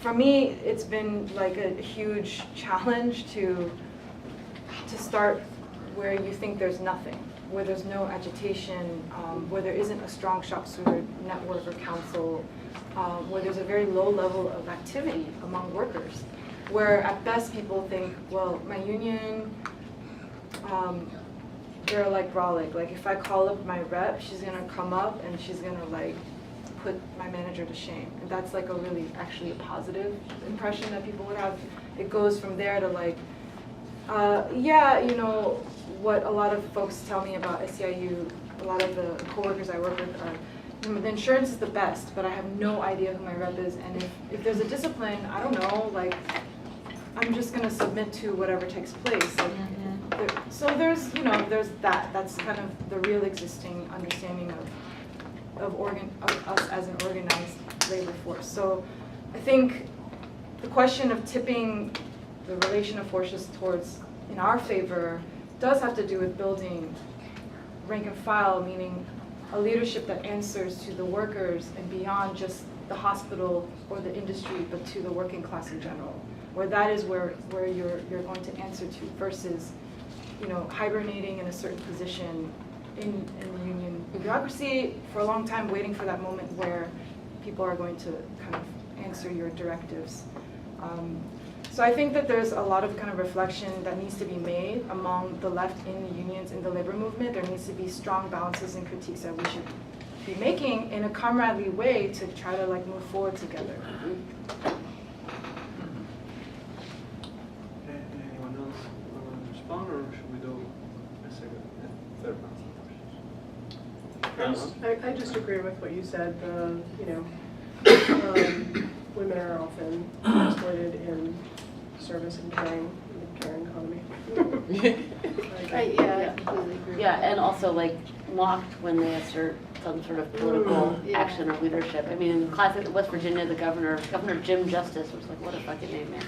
For me, it's been like a huge challenge to start where you think there's nothing, where there's no agitation, where there isn't a strong shop steward network or council, where there's a very low level of activity among workers, where at best people think, well, my union, they're like brolic. Like if I call up my rep, she's gonna come up and she's gonna like put my manager to shame. And that's like a really actually a positive impression that people would have. It goes from there to like, yeah, what a lot of folks tell me about SEIU, a lot of the coworkers I work with are, the insurance is the best, but I have no idea who my rep is, and if there's a discipline, I don't know, like, I'm just gonna submit to whatever takes place. Like, so there's, there's that's kind of the real existing understanding of us as an organized labor force. So I think the question of tipping the relation of forces towards in our favor does have to do with building rank and file, meaning a leadership that answers to the workers and beyond just the hospital or the industry, but to the working class in general, where that is where you're going to answer to versus, you know, hibernating in a certain position in the union bureaucracy for a long time, waiting for that moment where people are going to kind of answer your directives. So I think that there's a lot of kind of reflection that needs to be made among the left in the unions, in the labor movement. There needs to be strong balances and critiques that we should be making in a comradely way to try to like move forward together. Anyone else want to respond, or should we do a second, third round? I just agree with what you said. You know, women are often exploited in service and caring economy. Yeah, I completely agree. Yeah, and also like mocked when they assert some sort of political action or leadership. I mean, in classic West Virginia, the Governor Jim Justice was like, what a fucking name, man.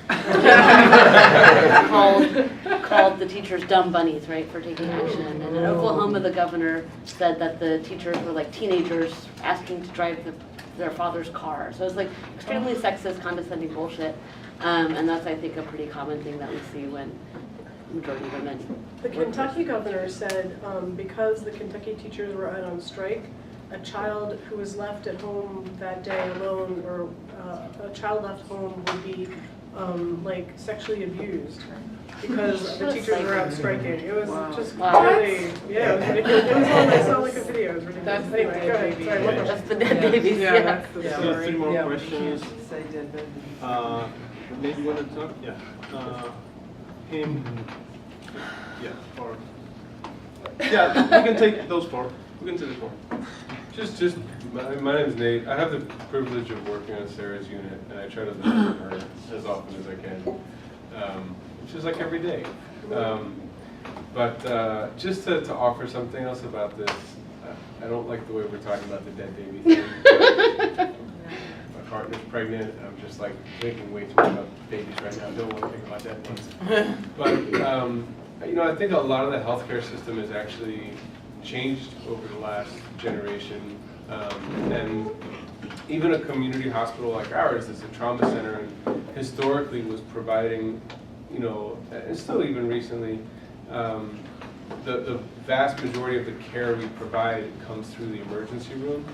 called the teachers dumb bunnies, right, for taking action. And in Oklahoma, the governor said that the teachers were like teenagers asking to drive their father's car. So it's like extremely sexist, condescending bullshit. And that's, I think, a pretty common thing that we see when majority of women. The Kentucky governor said because the Kentucky teachers were out on strike, a child who was left at home that day alone, or a child left home would be like sexually abused because the teachers were out striking. It was just really, yeah, it was ridiculous. It was on, I saw like a video, it was ridiculous. That's anyway, go ahead. baby. Sorry, one more. That's the dead babies, Yeah, that's the So story. three more Yeah, questions. Say dead baby. Maybe you want to talk? Yeah. Him. Yeah. Or. Yeah, we can take those four. We can take the four. Just. My name is Nate. I have the privilege of working on Sarah's unit, and I try to listen to her as often as I can, which is like every day. But just to offer something else about this, I don't like the way we're talking about the dead baby thing. My partner's pregnant, and I'm just like thinking way too much about babies right now. I don't want to think about dead ones. But you know, I think a lot of the healthcare system has actually changed over the last generation, and even a community hospital like ours is a trauma center, and historically was providing, you know, and still even recently, the vast majority of the care we provide comes through the emergency room.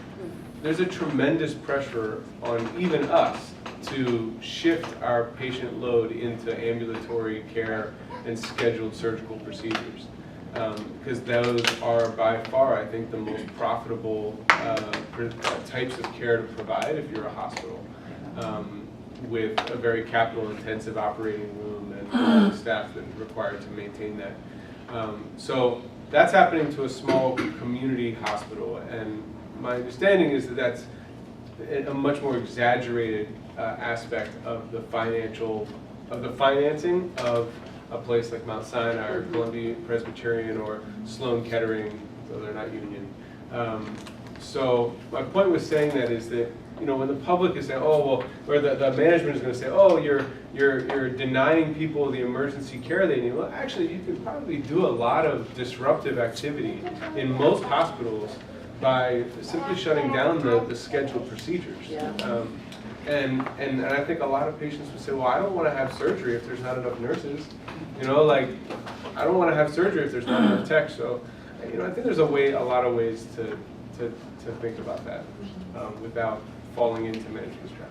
There's a tremendous pressure on even us to shift our patient load into ambulatory care and scheduled surgical procedures. Because those are by far, I think, the most profitable types of care to provide if you're a hospital, with a very capital-intensive operating room and staff that are required to maintain that. So that's happening to a small community hospital, and my understanding is that that's a much more exaggerated aspect of the financing of a place like Mount Sinai or Columbia Presbyterian or Sloan Kettering, though they're not union. So my point with saying that is that, you know, when the public is saying, oh well, or the management is going to say, oh, you're denying people the emergency care they need. Well, actually, you could probably do a lot of disruptive activity in most hospitals by simply shutting down the scheduled procedures. And I think a lot of patients would say, well, I don't want to have surgery if there's not enough nurses. You know, like, I don't want to have surgery if there's not enough tech. So, you know, I think there's a lot of ways to think about that without falling into management's trap.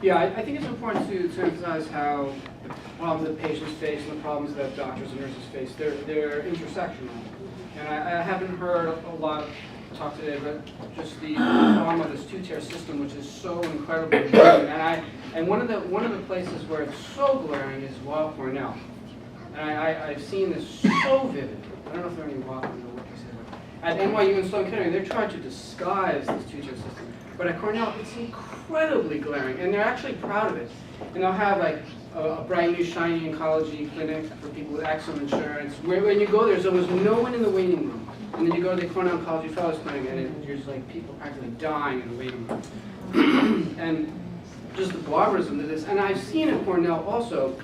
Yeah, I think it's important to emphasize how the problems that patients face and the problems that doctors and nurses face, they're intersectional. And I haven't heard a lot of talk today, but just the problem of this two-tier system, which is so incredibly glaring. And one of the places where it's so glaring is Weill Cornell. And I've seen this so vivid. I don't know if there are any Weill Cornell workers here. At NYU and Sloan Kettering, they're trying to disguise this two-tier system. But at Cornell, it's incredibly glaring, and they're actually proud of it. And they'll have like a brand new shiny oncology clinic for people with excellent insurance, where when you go there's almost no one in the waiting room. And then you go to the Kwon Oncology Fellows Clinic and there's like people practically dying in the waiting room. And just the barbarism of this. And I've seen at Cornell also,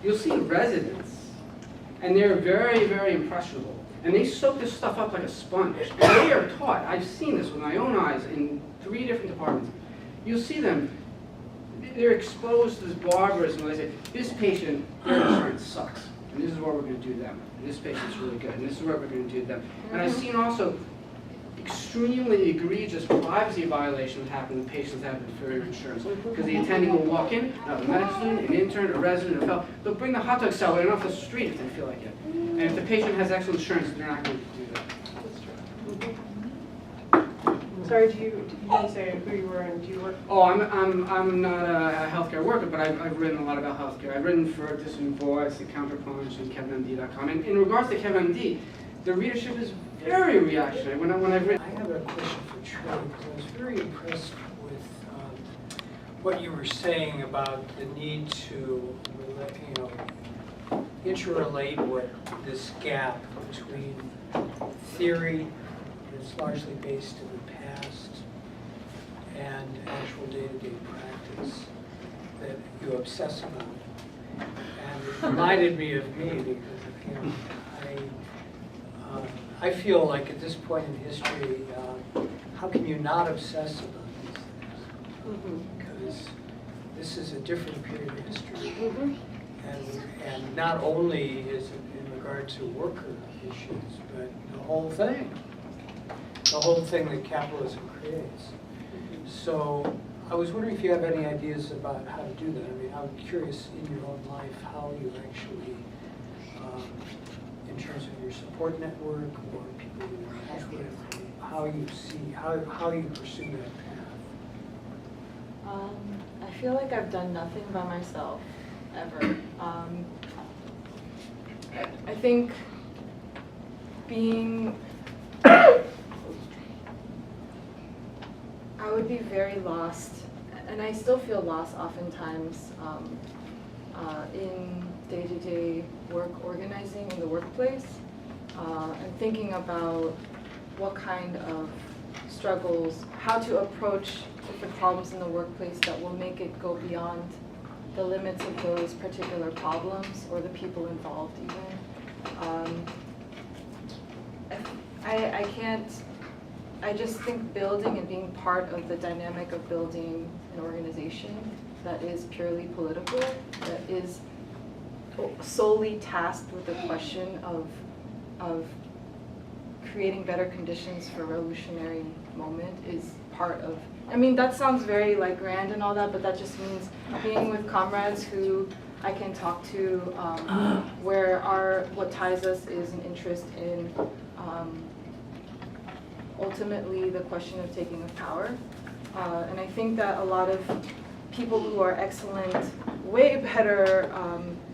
you'll see residents, and they're very, very impressionable. And they soak this stuff up like a sponge. And they are taught, I've seen this with my own eyes in 3 different departments. You'll see them, they're exposed to this barbarism. They say, this patient, their insurance sucks. And this is what we're going to do to them. And this patient's really good. And this is what we're going to do to them. And I've seen also extremely egregious privacy violations happen when patients have inferior insurance. Because the attending will walk in, a medical student, an intern, a resident, a fellow. They'll bring the hot dog seller off the street if they feel like it. And if the patient has excellent insurance, they're not going to do that. Sorry, do you didn't say who you were and do you work? Oh, I'm not a healthcare worker, but I've written a lot about healthcare. I've written for Dissident Voice, The Counterpunch, and KevinMD.com. And in regards to KevinMD, the readership is very reactionary. When I've written, I have a question for Shreya, because I was very impressed with what you were saying about the need to, interrelate what this gap between theory that's largely based in the past and actual day-to-day practice that you obsess about. And it reminded me of me because, I feel like at this point in history, how can you not obsess about these things? Because this is a different period of history. And not only is it in regard to worker issues, but the whole thing that capitalism creates. So I was wondering if you have any ideas about how to do that. I mean, I'm curious in your own life how you actually, in terms of your support network or people you interact with, how you see, how you pursue that path. I feel like I've done nothing by myself, ever. I think I would be very lost, and I still feel lost oftentimes in day-to-day work organizing in the workplace, and thinking about what kind of struggles, how to approach different problems in the workplace that will make it go beyond the limits of those particular problems or the people involved even. I just think building and being part of the dynamic of building an organization that is purely political, that is solely tasked with the question of creating better conditions for a revolutionary moment is part of, I mean, that sounds very like grand and all that, but that just means being with comrades who I can talk to, where what ties us is an interest in ultimately the question of taking of power. And I think that a lot of people who are excellent, way better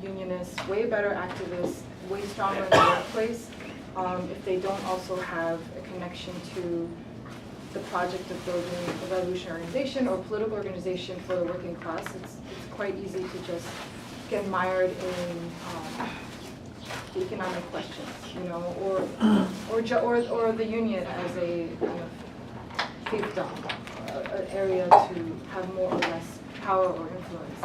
unionists, way better activists, way stronger in the workplace, if they don't also have a connection to the project of building a revolutionary organization or political organization for the working class, it's quite easy to just get mired in economic questions, or the union as a kind of fiefdom, an area to have more or less power or influence.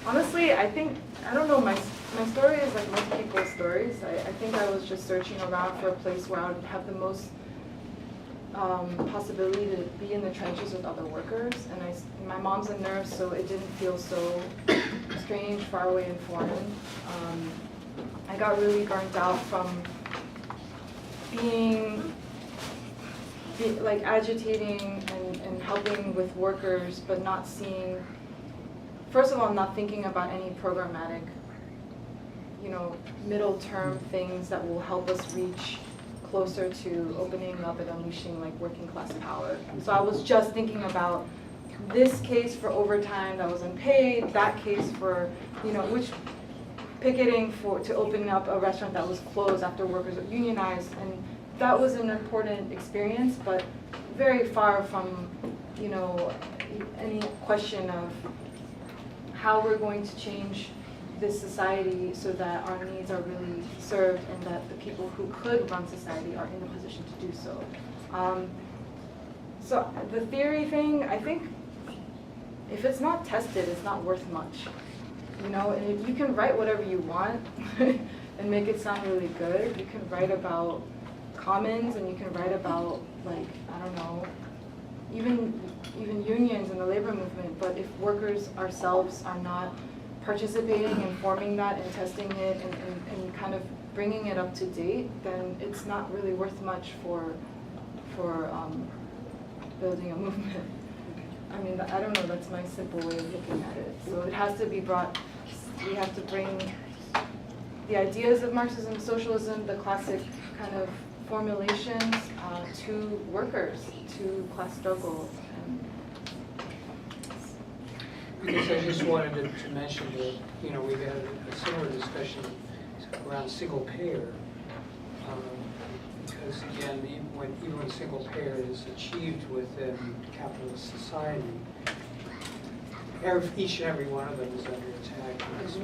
Honestly, I don't know, my story is like most people's stories. I think I was just searching around for a place where I would have the most possibility to be in the trenches with other workers, and my mom's a nurse, so it didn't feel so strange, far away, and foreign. I got really burnt out from being like agitating and helping with workers, but not seeing, first of all, not thinking about any programmatic, middle term things that will help us reach closer to opening up and unleashing like working class power. So I was just thinking about this case for overtime that was unpaid, that case for, which picketing to open up a restaurant that was closed after workers were unionized, and that was an important experience, but very far from, any question of how we're going to change this society so that our needs are really served and that the people who could run society are in a position to do so. So the theory thing, I think if it's not tested, it's not worth much. You know, and you can write whatever you want and make it sound really good. You can write about commons and you can write about, like, I don't know, even unions and the labor movement, but if workers ourselves are not participating and forming that and testing it and kind of bringing it up to date, then it's not really worth much for building a movement. I mean, I don't know, that's my simple way of looking at it. So it has to be brought, we have to bring the ideas of Marxism, socialism, the classic kind of formulations to workers, to class struggle. Because I just wanted to mention that, you know, we've had a similar discussion around single payer. Because again, even when single payer is achieved within capitalist society, each and every one of them is under attack in this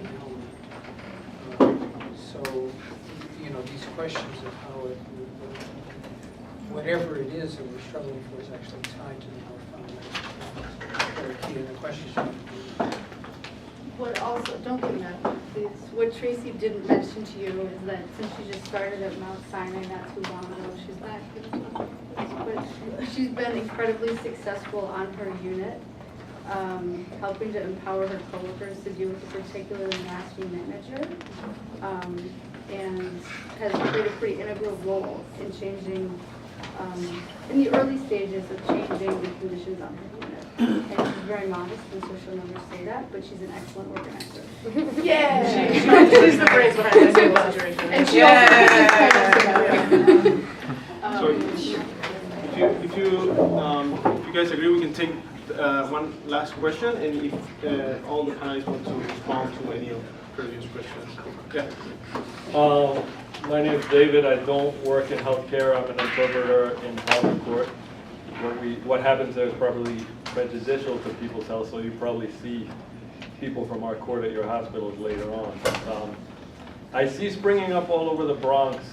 element. So, you know, these questions of how it, whatever it is that we're struggling for is actually tied to the more fundamental key in the questions. What also, don't get mad, please. What Tracy didn't mention to you is that since she just started at Mount Sinai not too long ago, she's back. But she's been incredibly successful on her unit, helping to empower her coworkers to deal with a particularly nasty manager, and has played a pretty integral role in changing, in the early stages of changing the conditions on her unit. And she's very modest, and so she'll never say that, but she's an excellent organizer. Yeah! She's the brains behind this whole situation. And she also So if you guys agree, we can take one last question, and if all the panelists want to respond to any of the previous questions. Yeah. My name is David. I don't work in healthcare. I'm an interpreter in health court. What happens there is probably prejudicial to people's health, so you probably see people from our court at your hospitals later on. I see springing up all over the Bronx,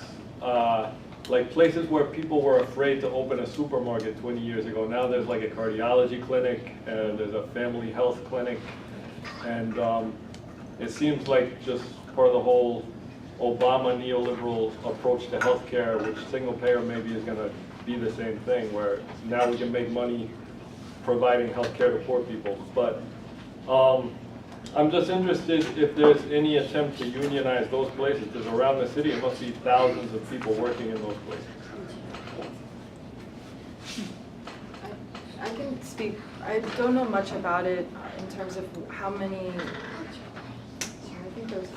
like places where people were afraid to open a supermarket 20 years ago. Now there's like a cardiology clinic, there's a family health clinic, and it seems like just part of the whole Obama neoliberal approach to healthcare, which single payer maybe is going to be the same thing, where now we can make money providing healthcare to poor people. But I'm just interested if there's any attempt to unionize those places, because around the city it must be thousands of people working in those places. I can speak, I don't know much about it in terms of how many, I think there's,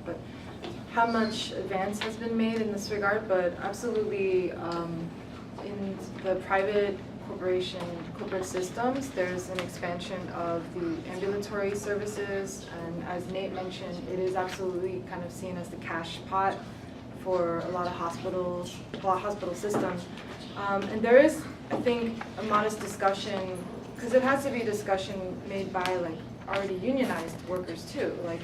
but how much advance has been made in this regard, but absolutely in the private corporate systems, there's an expansion of the ambulatory services, and as Nate mentioned, it is absolutely kind of seen as the cash pot for a lot of hospitals, hospital systems. And there is, I think, a modest discussion, because it has to be a discussion made by like already unionized workers too. Like,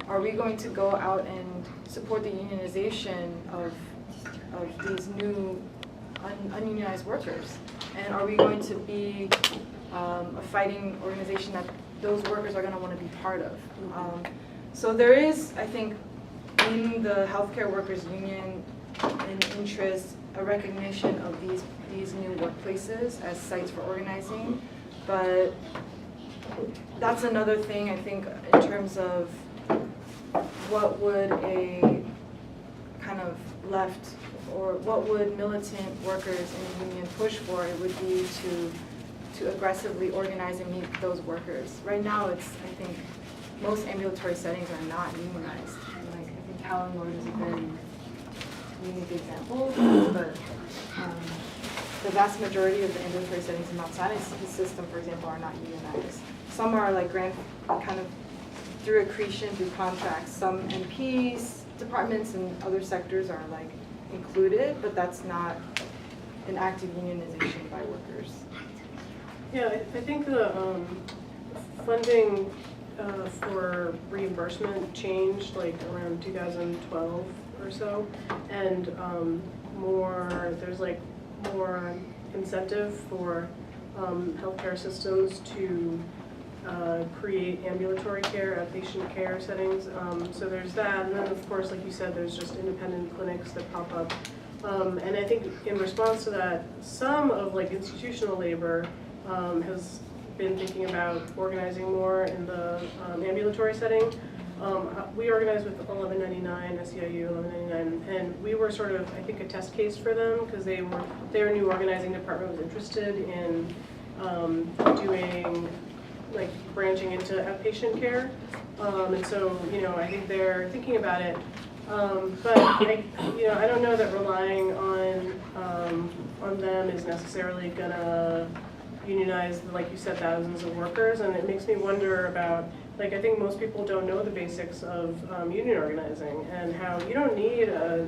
are we going to go out and support the unionization of these new ununionized workers? And are we going to be a fighting organization that those workers are going to want to be part of? So there is, I think, in the healthcare workers union an interest, a recognition of these new workplaces as sites for organizing. But that's another thing, I think, in terms of what would a kind of left, or what would militant workers in the union push for? It would be to aggressively organize and meet those workers. Right now, it's, I think, most ambulatory settings are not unionized. Like, I think Callan Lord is a very unique example, but the vast majority of the ambulatory settings in Mount Sinai system, for example, are not unionized. Some are like kind of through accretion, through contracts. Some MPs, departments, and other sectors are like included, but that's not an active unionization by workers. Yeah, I think the funding for reimbursement changed like around 2012 or so, and there's like more incentive for healthcare systems to create ambulatory care, outpatient care settings. So there's that, and then of course, like you said, there's just independent clinics that pop up. And I think in response to that, some of like institutional labor has been thinking about organizing more in the ambulatory setting. We organized with 1199, SEIU 1199, and we were sort of, I think, a test case for them because their new organizing department was interested in doing, like, branching into outpatient care. And so, you know, I think they're thinking about it. But I don't know that relying on them is necessarily gonna unionize, like you said, thousands of workers, and it makes me wonder about, like, I think most people don't know the basics of union organizing and how you don't need a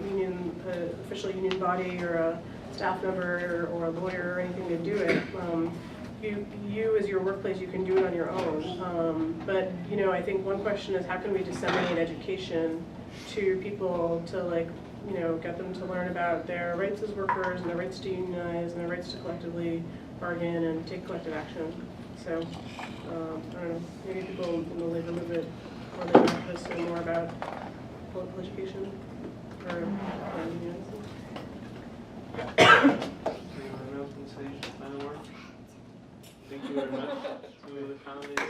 official union body or a staff member or a lawyer or anything to do it. You as your workplace, you can do it on your own. But, you know, I think one question is how can we disseminate education to people to, like, you know, get them to learn about their rights as workers and their rights to unionize and their rights to collectively bargain and take collective action. So, I don't know, maybe people in the labor movement or the activists know more about political education or unionizing. Anyone else can say final word? Thank you very much to the panelists.